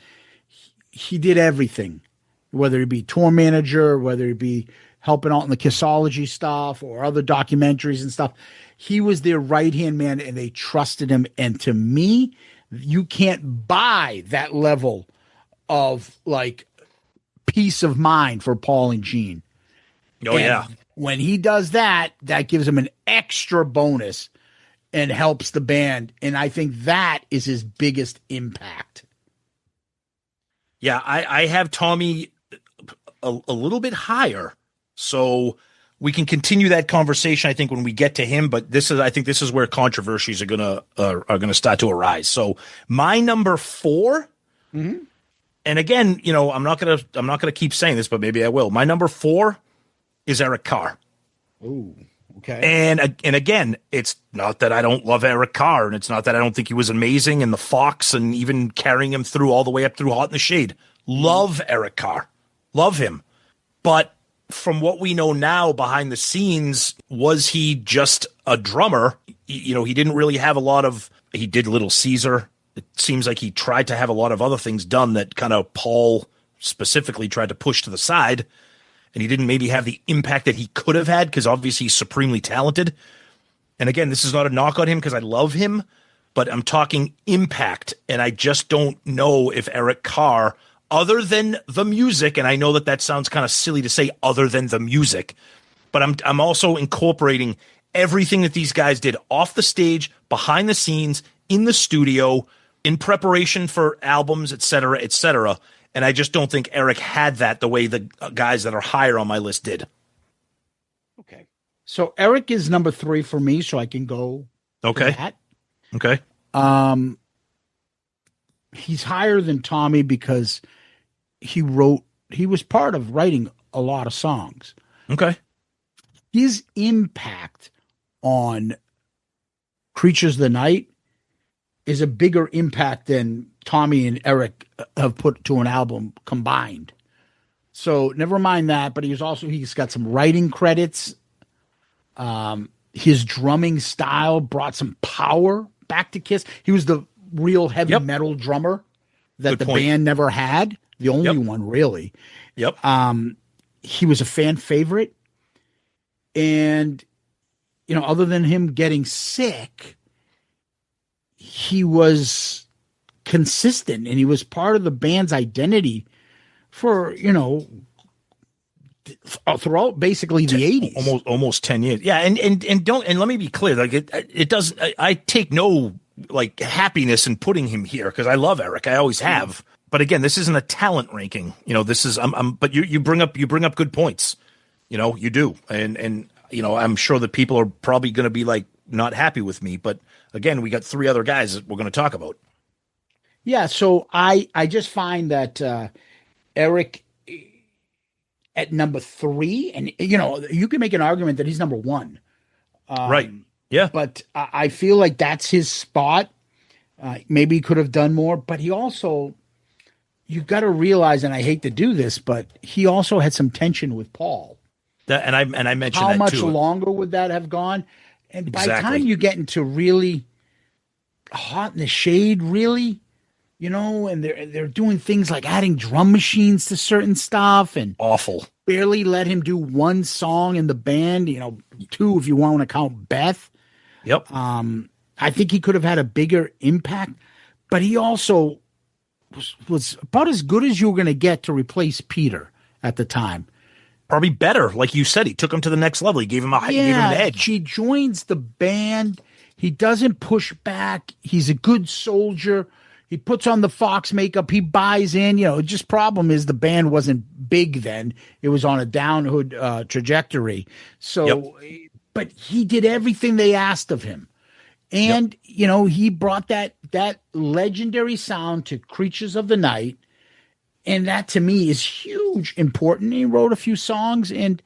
He did everything, whether it be tour manager, whether it be helping out in the Kissology stuff or other documentaries and stuff. He was their right-hand man, and they trusted him. And to me, you can't buy that level of like peace of mind for Paul and Gene. Oh, yeah. When he does that, that gives him an extra bonus and helps the band. And I think that is his biggest impact. Yeah, I have Tommy a little bit higher. So we can continue that conversation, I think, when we get to him. But I think this is where controversies are gonna start to arise. So my number 4, and again, I'm not gonna keep saying this, but maybe I will. My number 4 is Eric Carr. Ooh, okay. And again, it's not that I don't love Eric Carr, and it's not that I don't think he was amazing in the Fox, and even carrying him through all the way up through Hot in the Shade. Love Eric Carr, love him, but from what we know now behind the scenes, was he just a drummer? He didn't really have he did Little Caesar. It seems like he tried to have a lot of other things done that kind of Paul specifically tried to push to the side. And he didn't maybe have the impact that he could have had because obviously he's supremely talented. And again, this is not a knock on him because I love him, but I'm talking impact. And I just don't know if Eric Carr, other than the music, and I know that sounds kind of silly to say other than the music, but I'm also incorporating everything that these guys did off the stage, behind the scenes, in the studio, in preparation for albums, et cetera, et cetera. And I just don't think Eric had that the way the guys that are higher on my list did. Okay. So Eric is number 3 for me, so I can go Okay. to that. Okay. He's higher than Tommy because he was part of writing a lot of songs. Okay. His impact on Creatures of the Night is a bigger impact than Tommy and Eric have put to an album combined. So never mind that, but he's got some writing credits. His drumming style brought some power back to Kiss. He was the real heavy metal drummer that Good the point. band never had. The only one, really. Yep. He was a fan favorite. And, other than him getting sick, he was consistent and he was part of the band's identity for, throughout basically the 80s. Almost 10 years. Yeah. And let me be clear. Like it does, I take no like happiness in putting him here because I love Eric. I always have. But again, this isn't a talent ranking. This is, but you bring up good points. You do. And I'm sure that people are probably going to be like not happy with me. But again, we got 3 other guys that we're going to talk about. Yeah. So I just find that Eric at number 3, and you can make an argument that he's number 1. Right. Yeah. But I feel like that's his spot. Maybe he could have done more, but he also, you got to realize, and I hate to do this, but he also had some tension with Paul. And I mentioned how that much too. longer would that have gone? And by the Exactly. time you get into really hot in the shade, really, and they're doing things like adding drum machines to certain stuff and Awful. barely let him do 1 song in the band, 2 if you want to count Beth. Yep. I think he could have had a bigger impact, but he also was about as good as you were going to get to replace Peter at the time. Probably better. Like you said, he took him to the next level. He gave him an edge. He joins the band. He doesn't push back. He's a good soldier. He puts on the Fox makeup. He buys in. Just problem is the band wasn't big then. It was on a downward trajectory. So, but he did everything they asked of him. And, he brought that legendary sound to Creatures of the Night. And that to me is huge, important. He wrote a few songs and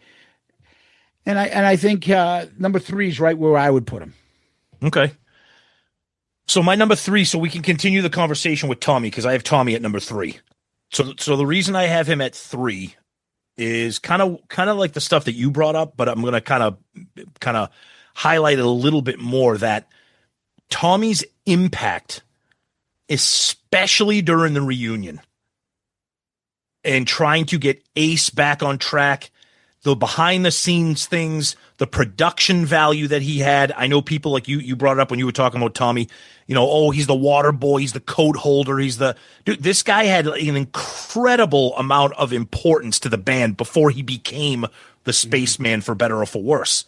I think number 3 is right where I would put him. Okay. So my number 3, so we can continue the conversation with Tommy because I have Tommy at number 3. So the reason I have him at 3 is kind of like the stuff that you brought up, but I'm going to kind of highlight it a little bit more that Tommy's impact, especially during the reunion and trying to get Ace back on track, the behind the scenes things, the production value that he had. I know people like you brought it up when you were talking about Tommy, he's the water boy, he's the coat holder, dude, this guy had an incredible amount of importance to the band before he became the spaceman, for better or for worse.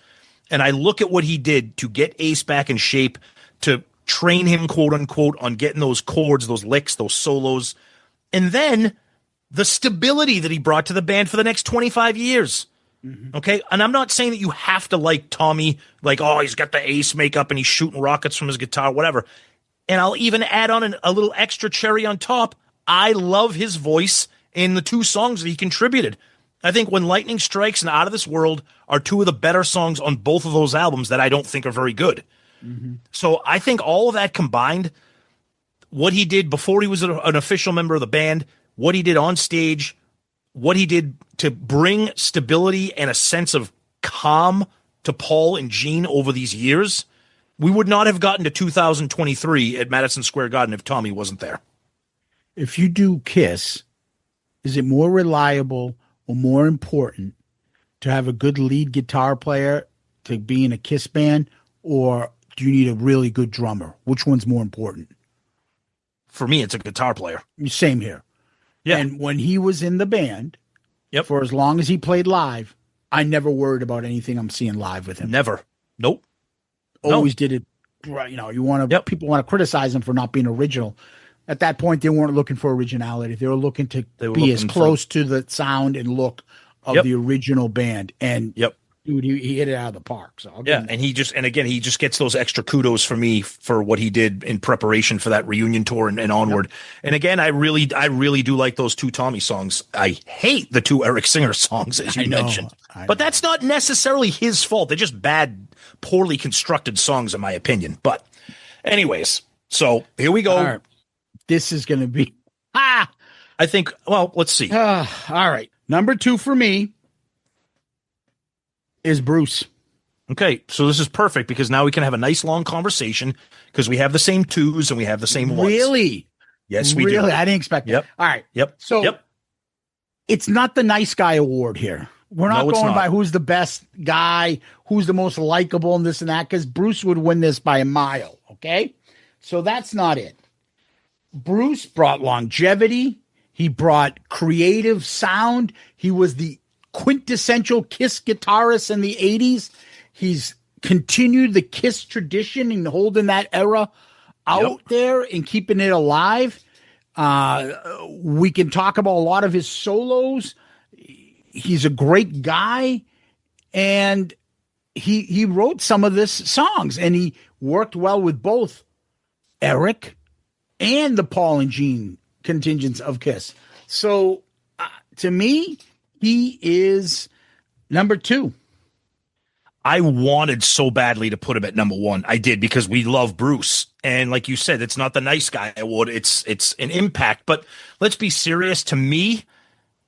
And I look at what he did to get Ace back in shape, to train him, quote unquote, on getting those chords, those licks, those solos. And then the stability that he brought to the band for the next 25 years. Mm-hmm. Okay. And I'm not saying that you have to like Tommy, like, he's got the Ace makeup and he's shooting rockets from his guitar, whatever. And I'll even add on a little extra cherry on top. I love his voice in the 2 songs that he contributed. I think When Lightning Strikes and Out of This World are 2 of the better songs on both of those albums that I don't think are very good. Mm-hmm. So I think all of that combined, what he did before he was an official member of the band, what he did on stage, what he did to bring stability and a sense of calm to Paul and Gene over these years, we would not have gotten to 2023 at Madison Square Garden if Tommy wasn't there. If you do Kiss, is it more reliable or more important to have a good lead guitar player to be in a Kiss band, or do you need a really good drummer? Which one's more important? For me, it's a guitar player. Same here. Yeah. And when he was in the band, Yep. for as long as he played live, I never worried about anything I'm seeing live with him. Never. Nope. Always did it. You know, people want to criticize him for not being original. At that point, they weren't looking for originality. They were looking to be as close to the sound and look of the original band. And dude, he hit it out of the park. So and he just gets those extra kudos for me for what he did in preparation for that reunion tour and onward. And again, I really do like those 2 Tommy songs. I hate the 2 Eric Singer songs, as you mentioned, but that's not necessarily his fault. They're just bad, poorly constructed songs, in my opinion. But anyways, so here we go. All right. This is going to be, I think, well, let's see. All right. Number 2 for me is Bruce. Okay, so this is perfect because now we can have a nice long conversation because we have the same 2s and we have the same 1s. Really? Yes, we do. Really? I didn't expect that. All right. So it's not the nice guy award here. We're not going by who's the best guy, who's the most likable and this and that, because Bruce would win this by a mile. Okay? So that's not it. Bruce brought longevity. He brought creative sound. He was the quintessential Kiss guitarist in the 80s. He's continued the Kiss tradition and holding that era out there and keeping it alive. We can talk about a lot of his solos. He's a great guy, and he wrote some of this songs, and he worked well with both Eric and the Paul and Gene contingents of Kiss. So to me, he is number 2. I wanted so badly to put him at number 1. I did because we love Bruce. And like you said, it's not the nice guy award. It's an impact. But let's be serious. To me,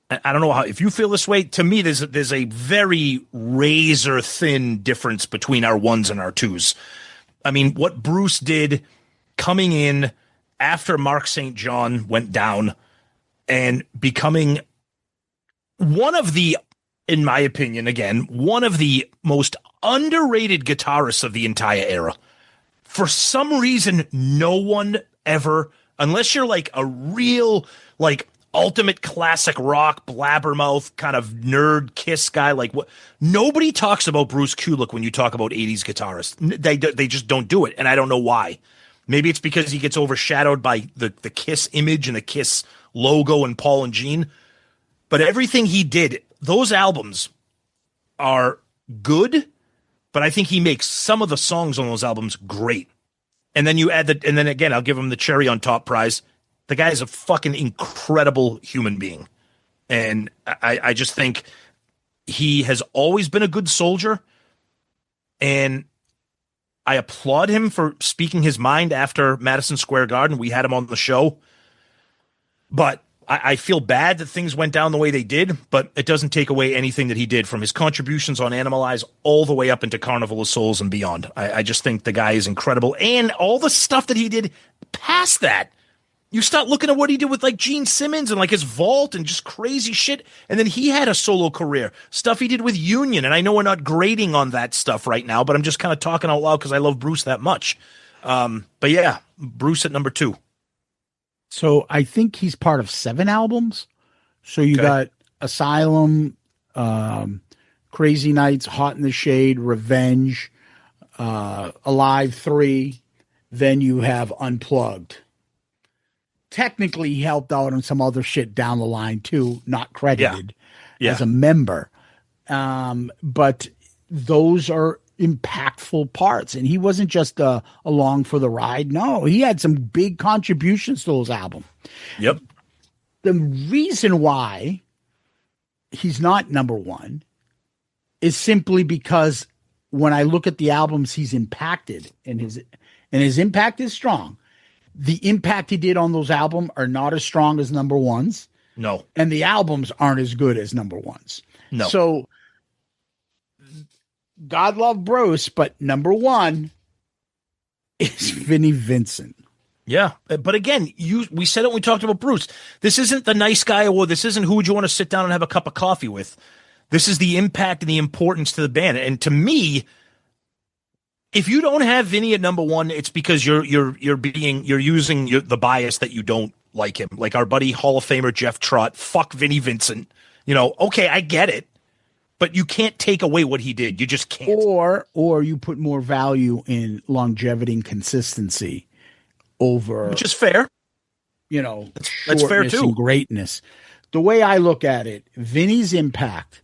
I don't know if you feel this way. To me, there's a very razor thin difference between our 1s and our 2s. I mean, what Bruce did coming in after Mark St. John went down and becoming one of the, in my opinion, again, one of the most underrated guitarists of the entire era. For some reason, no one ever, unless you're like a real, like, ultimate classic rock, blabbermouth kind of nerd Kiss guy, like what, nobody talks about Bruce Kulick when you talk about 80s guitarists. They just don't do it, and I don't know why. Maybe it's because he gets overshadowed by the Kiss image and the Kiss logo and Paul and Gene. But everything he did, those albums are good, but I think he makes some of the songs on those albums great. And then you add and then again, I'll give him the cherry on top prize. The guy is a fucking incredible human being. And I just think he has always been a good soldier. And I applaud him for speaking his mind after Madison Square Garden. We had him on the show. But I feel bad that things went down the way they did, but it doesn't take away anything that he did from his contributions on Animalize all the way up into Carnival of Souls and beyond. I just think the guy is incredible. And all the stuff that he did past that, you start looking at what he did with like Gene Simmons and like his Vault and just crazy shit. And then he had a solo career, stuff he did with Union. And I know we're not grading on that stuff right now, but I'm just kind of talking out loud because I love Bruce that much. But yeah, Bruce at number 2. So I think he's part of 7 albums. So you got Asylum, Crazy Nights, Hot in the Shade, Revenge, Alive 3. Then you have Unplugged. Technically, he helped out on some other shit down the line too, not credited as a member. But those are impactful parts, and he wasn't just along for the ride. No, he had some big contributions to those albums. Yep. The reason why he's not number 1 is simply because when I look at the albums he's impacted, and his impact is strong. The impact he did on those albums are not as strong as number 1s. No. And the albums aren't as good as number 1s. No. So God love Bruce, but number 1 is Vinnie Vincent. Yeah. But again, we said it when we talked about Bruce. This isn't the nice guy award. This isn't who would you want to sit down and have a cup of coffee with. This is the impact and the importance to the band. And to me, if you don't have Vinny at number 1, it's because you're using the bias that you don't like him. Like our buddy Hall of Famer Jeff Trott, fuck Vinnie Vincent. Okay, I get it. but you can't take away what he did. You just can't. Or you put more value in longevity and consistency over, Which is fair. That's fair too. And greatness. The way I look at it, Vinny's impact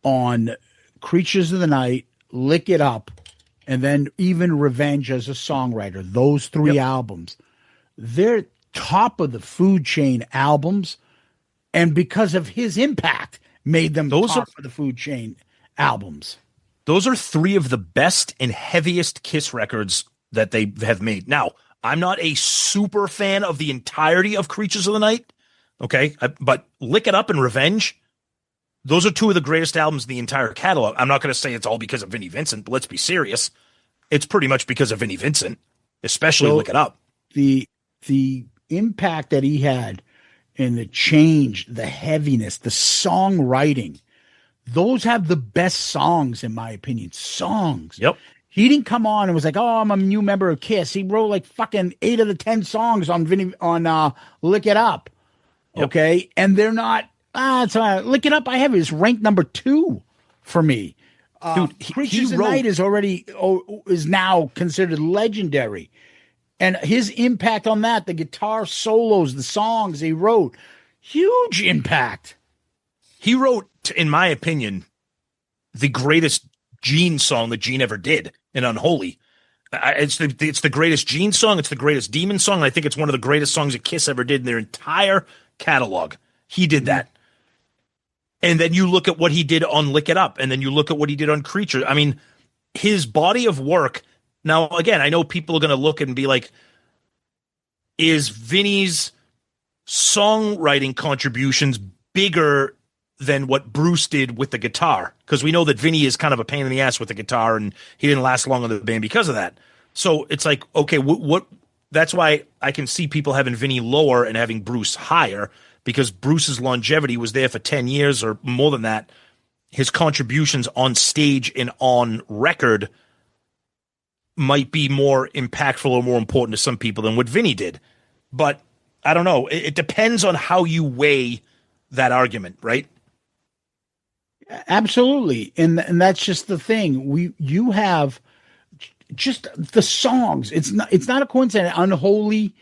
on Creatures of the Night, Lick It Up, and then even Revenge as a songwriter, those three albums, they're top of the food chain albums. And because of his impact, made them top of the food chain albums. Those are three of the best and heaviest Kiss records that they have made. Now, I'm not a super fan of the entirety of Creatures of the Night, okay? But Lick It Up and Revenge, those are two of the greatest albums in the entire catalog. I'm not going to say it's all because of Vinnie Vincent, but let's be serious. It's pretty much because of Vinnie Vincent, especially Lick It Up. The impact that he had and the change, the heaviness, the songwriting, those have the best songs, in my opinion. Songs. Yep. He didn't come on and was like, "Oh, I'm a new member of Kiss." He wrote like fucking 8 of the 10 songs on Lick It Up. Yep. Okay. And they're not, Lick It Up, I have is ranked number 2 for me. Dude, Creatures of the Night is now considered legendary. And his impact on that, the guitar solos, the songs he wrote, huge impact. He wrote, in my opinion, the greatest Gene song that Gene ever did in Unholy. It's the greatest Gene song. It's the greatest Demon song. And I think it's one of the greatest songs that Kiss ever did in their entire catalog. He did that. And then you look at what he did on Lick It Up, and then you look at what he did on Creature. I mean, his body of work. Now, again, I know people are going to look and be like, is Vinny's songwriting contributions bigger than what Bruce did with the guitar? Because we know that Vinny is kind of a pain in the ass with the guitar, and he didn't last long on the band because of that. So it's like, okay, what? That's why I can see people having Vinny lower and having Bruce higher, because Bruce's longevity was there for 10 years or more than that. His contributions on stage and on record might be more impactful or more important to some people than what Vinny did. But I don't know. It depends on how you weigh that argument, right? Absolutely. And that's just the thing. You have just the songs. It's not a coincidence. Unholy,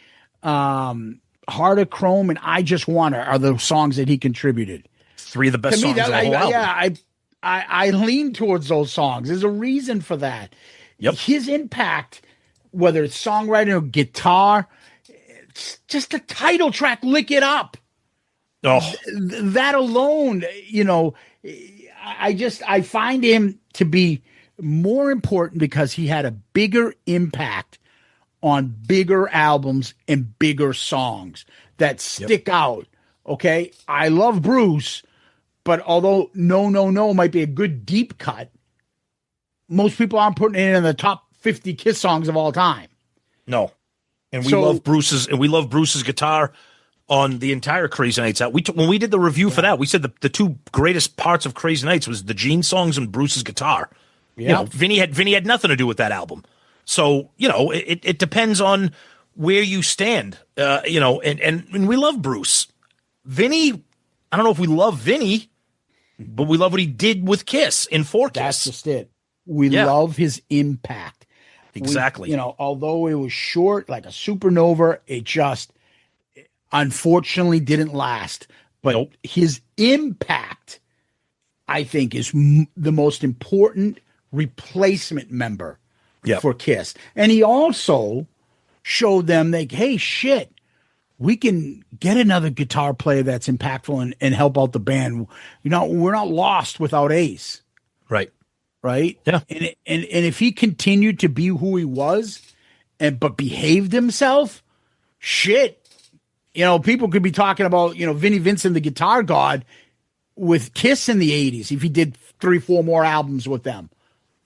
Heart of Chrome, and I Just Wanna are the songs that he contributed. 3 of the best songs of the whole album. Yeah, I lean towards those songs. There's a reason for that. Yep. His impact, whether it's songwriting or guitar, it's just the title track, Lick It Up. Oh, That alone, I find him to be more important because he had a bigger impact on bigger albums and bigger songs that stick out. Okay. I love Bruce, but although No might be a good deep cut, most people aren't putting it in the top 50 Kiss songs of all time. No. And we love Bruce's guitar on the entire Crazy Nights out. When we did the review for that, we said the 2 greatest parts of Crazy Nights was the Gene songs and Bruce's guitar. Yeah. Vinny had nothing to do with that album. So, it depends on where you stand. And we love Bruce. Vinny, I don't know if we love Vinny, but we love what he did with Kiss in 4 Kiss. That's just it. We love his impact. Exactly. Although it was short, like a supernova, it just unfortunately didn't last. But his impact, I think, is the most important replacement member for Kiss. And he also showed them, like, hey, shit, we can get another guitar player that's impactful and help out the band. We're not lost without Ace. Right. Right. Yeah. And if he continued to be who he was but behaved himself, shit, people could be talking about, Vinnie Vincent, the guitar god with Kiss in the 80s. If he did 3-4 more albums with them,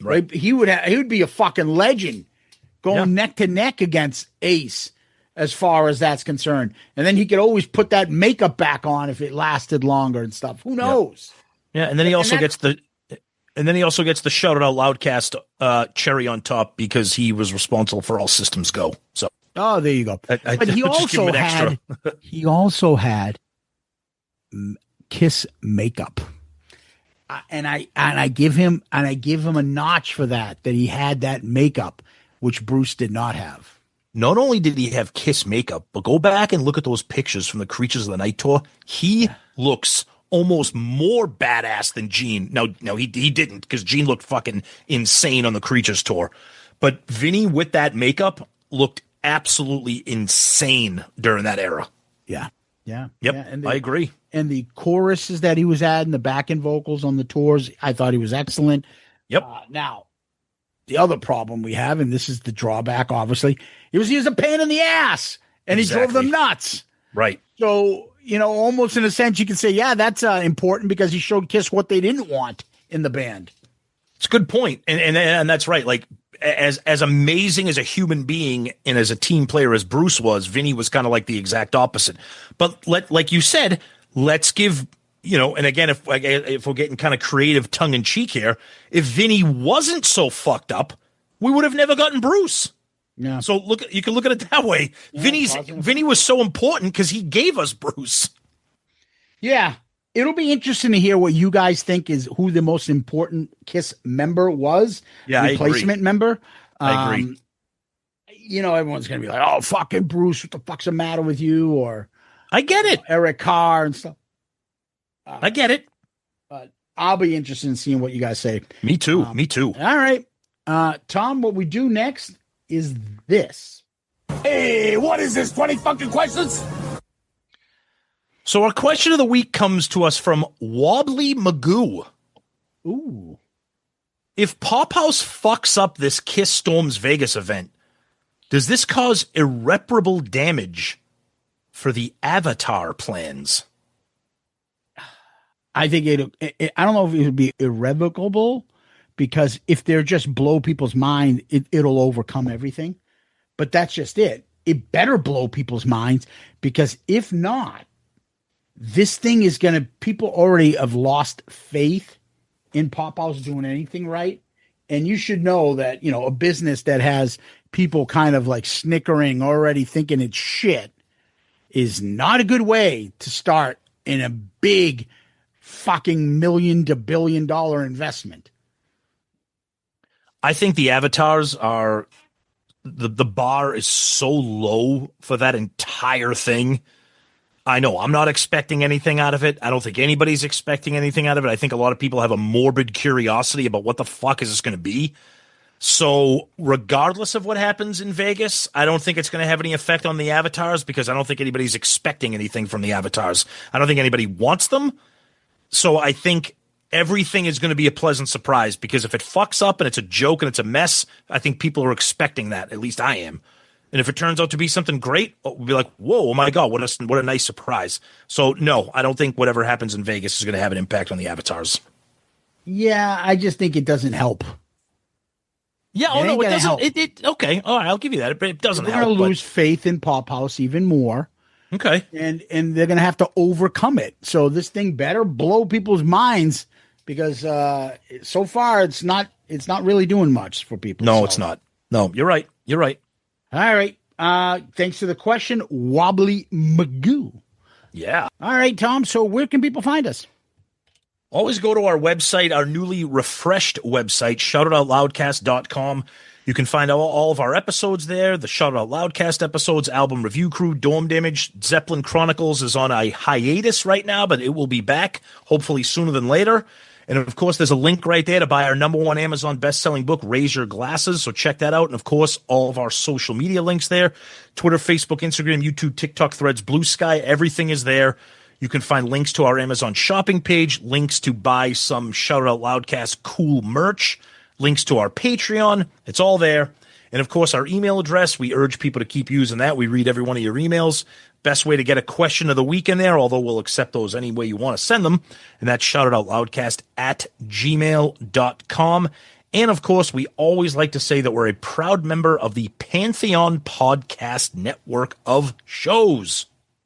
right? He would be a fucking legend going neck to neck against Ace as far as that's concerned. And then he could always put that makeup back on if it lasted longer and stuff. Who knows? Yeah. And then he also gets the Shout It Out Loudcast cherry on top because he was responsible for All Systems Go. So there you go. But he also had Kiss makeup. And I give him a notch for that he had that makeup, which Bruce did not have. Not only did he have Kiss makeup, but go back and look at those pictures from the Creatures of the Night tour. He looks almost more badass than Gene. No, he didn't, because Gene looked fucking insane on the Creatures tour. But Vinnie with that makeup looked absolutely insane during that era. Yeah. Yep, Yeah. And I agree. And the choruses that he was at and the back-end vocals on the tours, I thought he was excellent. Yep. Now, the other problem we have, and this is the drawback, obviously, he was a pain in the ass, and he drove them nuts. Right. So, almost in a sense, you can say, yeah, that's important because he showed Kiss what they didn't want in the band. It's a good point. And that's right. Like, as amazing as a human being and as a team player as Bruce was, Vinnie was kind of like the exact opposite. But like you said, let's give, and again, if we're getting kind of creative tongue in cheek here, if Vinnie wasn't so fucked up, we would have never gotten Bruce. Yeah. So you can look at it that way. Yeah, Vinnie was so important because he gave us Bruce. Yeah. It'll be interesting to hear what you guys think is who the most important Kiss member was. Yeah, replacement member. I agree. Everyone's going to be like, oh, fucking Bruce, what the fuck's the matter with you? Or I get it. Eric Carr and stuff. I get it. But I'll be interested in seeing what you guys say. Me too. Me too. All right. Tom, what we do next is this. Hey, what is this? 20 fucking questions? So our question of the week comes to us from Wobbly Magoo. Ooh. If Pop House fucks up this Kiss Storms Vegas event, does this cause irreparable damage for the Avatar plans? I think I don't know if it would be irrevocable, because if they're just blow people's mind, it'll overcome everything. But that's just it. It better blow people's minds, because if not, this thing is going to, people already have lost faith in Pop House doing anything right. And you should know that, a business that has people kind of like snickering, already thinking it's shit, is not a good way to start in a big fucking $1 million to $1 billion investment. I think the Avatars are, the bar is so low for that entire thing. I know I'm not expecting anything out of it. I don't think anybody's expecting anything out of it. I think a lot of people have a morbid curiosity about what the fuck is this going to be. So regardless of what happens in Vegas, I don't think it's going to have any effect on the Avatars, because I don't think anybody's expecting anything from the Avatars. I don't think anybody wants them. So I think everything is going to be a pleasant surprise, because if it fucks up and it's a joke and it's a mess, I think people are expecting that. At least I am. And if it turns out to be something great, we'll be like, whoa, oh my God, what a nice surprise. So no, I don't think whatever happens in Vegas is going to have an impact on the Avatars. Yeah, I just think it doesn't help. Yeah, it doesn't. Okay, all right, I'll give you that, but it doesn't help. They're going to lose faith in Pop House even more. Okay. And they're going to have to overcome it. So this thing better blow people's minds, because so far it's not really doing much for people. No, it's not. No, you're right. All right. Thanks for the question, Wobbly Magoo. Yeah. All right, Tom. So where can people find us? Always go to our website, our newly refreshed website, shoutitoutloudcast.com. You can find all of our episodes there, the Shout Out Loudcast episodes, Album Review Crew, Dome Damage, Zeppelin Chronicles is on a hiatus right now, but it will be back, hopefully sooner than later. And, of course, there's a link right there to buy our #1 Amazon best-selling book, Raise Your Glasses. So check that out. And, of course, all of our social media links there, Twitter, Facebook, Instagram, YouTube, TikTok, Threads, Blue Sky, everything is there. You can find links to our Amazon shopping page, links to buy some Shout Out Loudcast cool merch, links to our Patreon. It's all there. And, of course, our email address, we urge people to keep using that. We read every one of your emails. Best way to get a question of the week in there, although we'll accept those any way you want to send them. And that's shoutitoutloudcast@gmail.com. And, of course, we always like to say that we're a proud member of the Pantheon Podcast Network of shows.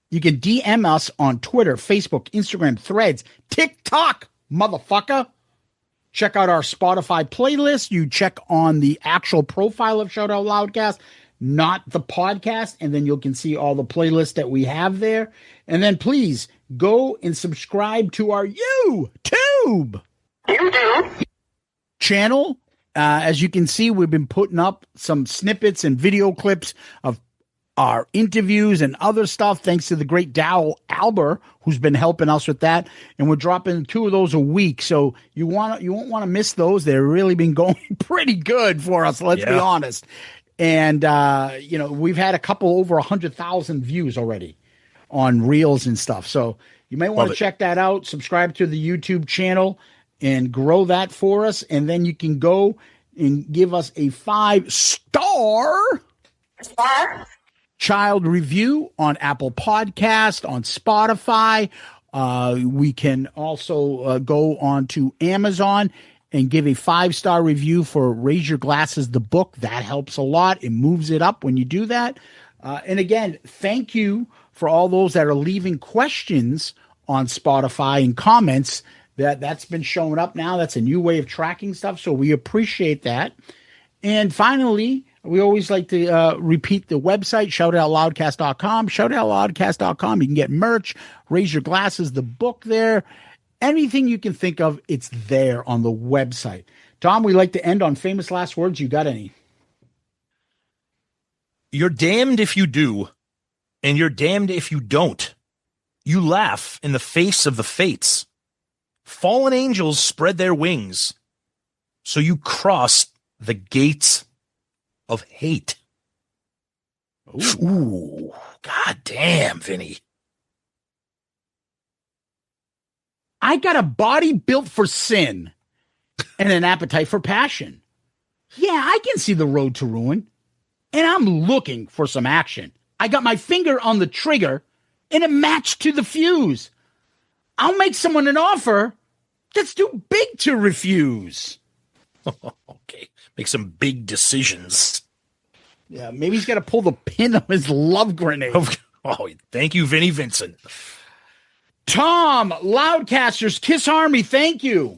You can DM us on Twitter, Facebook, Instagram, Threads, TikTok, motherfucker. Check out our Spotify playlist. You check on the actual profile of Shout Out Loudcast, not the podcast, and then you can see all the playlists that we have there. And then please go and subscribe to our YouTube. You do. Channel. As you can see, we've been putting up some snippets and video clips of our interviews and other stuff, thanks to the great Dow Alber, who's been helping us with that. And we're dropping 2 of those a week. So you won't want to miss those. They've really been going pretty good for us, let's be honest. And, we've had a couple over 100,000 views already on Reels and stuff. So you might want to check that out. Subscribe to the YouTube channel and grow that for us. And then you can go and give us a 5-star child review on Apple Podcast, on Spotify. We can also go on to Amazon and give a 5-star review for Raise Your Glasses, the book. That helps a lot. It moves it up when you do that. And again, thank you for all those that are leaving questions on Spotify and comments. That's been showing up now. That's a new way of tracking stuff. So we appreciate that. And finally, we always like to repeat the website, shoutoutloudcast.com. Shoutoutloudcast.com. You can get merch, Raise Your Glasses, the book there. Anything you can think of, it's there on the website. Tom, we like to end on famous last words. You got any? You're damned if you do, and you're damned if you don't. You laugh in the face of the fates. Fallen angels spread their wings, so you cross the gates of hate. Ooh, God damn, Vinny. I got a body built for sin and an appetite for passion. Yeah, I can see the road to ruin, and I'm looking for some action. I got my finger on the trigger and a match to the fuse. I'll make someone an offer that's too big to refuse. Okay, make some big decisions. Yeah, maybe he's got to pull the pin of his love grenade. Oh, thank you, Vinnie Vincent. Tom, Loudcasters, Kiss Army, thank you.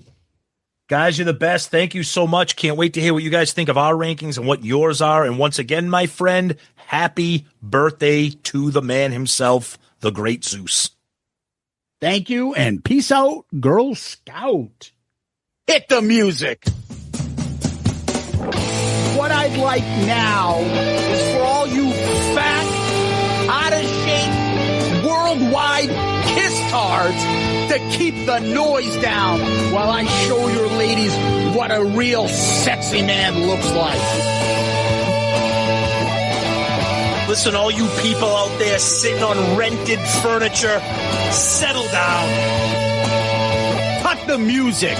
Guys, you're the best. Thank you so much. Can't wait to hear what you guys think of our rankings and what yours are. And once again, my friend, happy birthday to the man himself, the great Zeus. Thank you, and peace out, Girl Scout. Hit the music. What I'd like now is for all you fat, out-of-shape, worldwide kiss-tards to keep the noise down while I show your ladies what a real sexy man looks like. Listen, all you people out there sitting on rented furniture, settle down. Cut the music.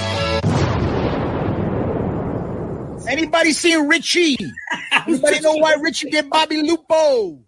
Anybody seen Richie? Anybody know why Richie did Bobby Lupo?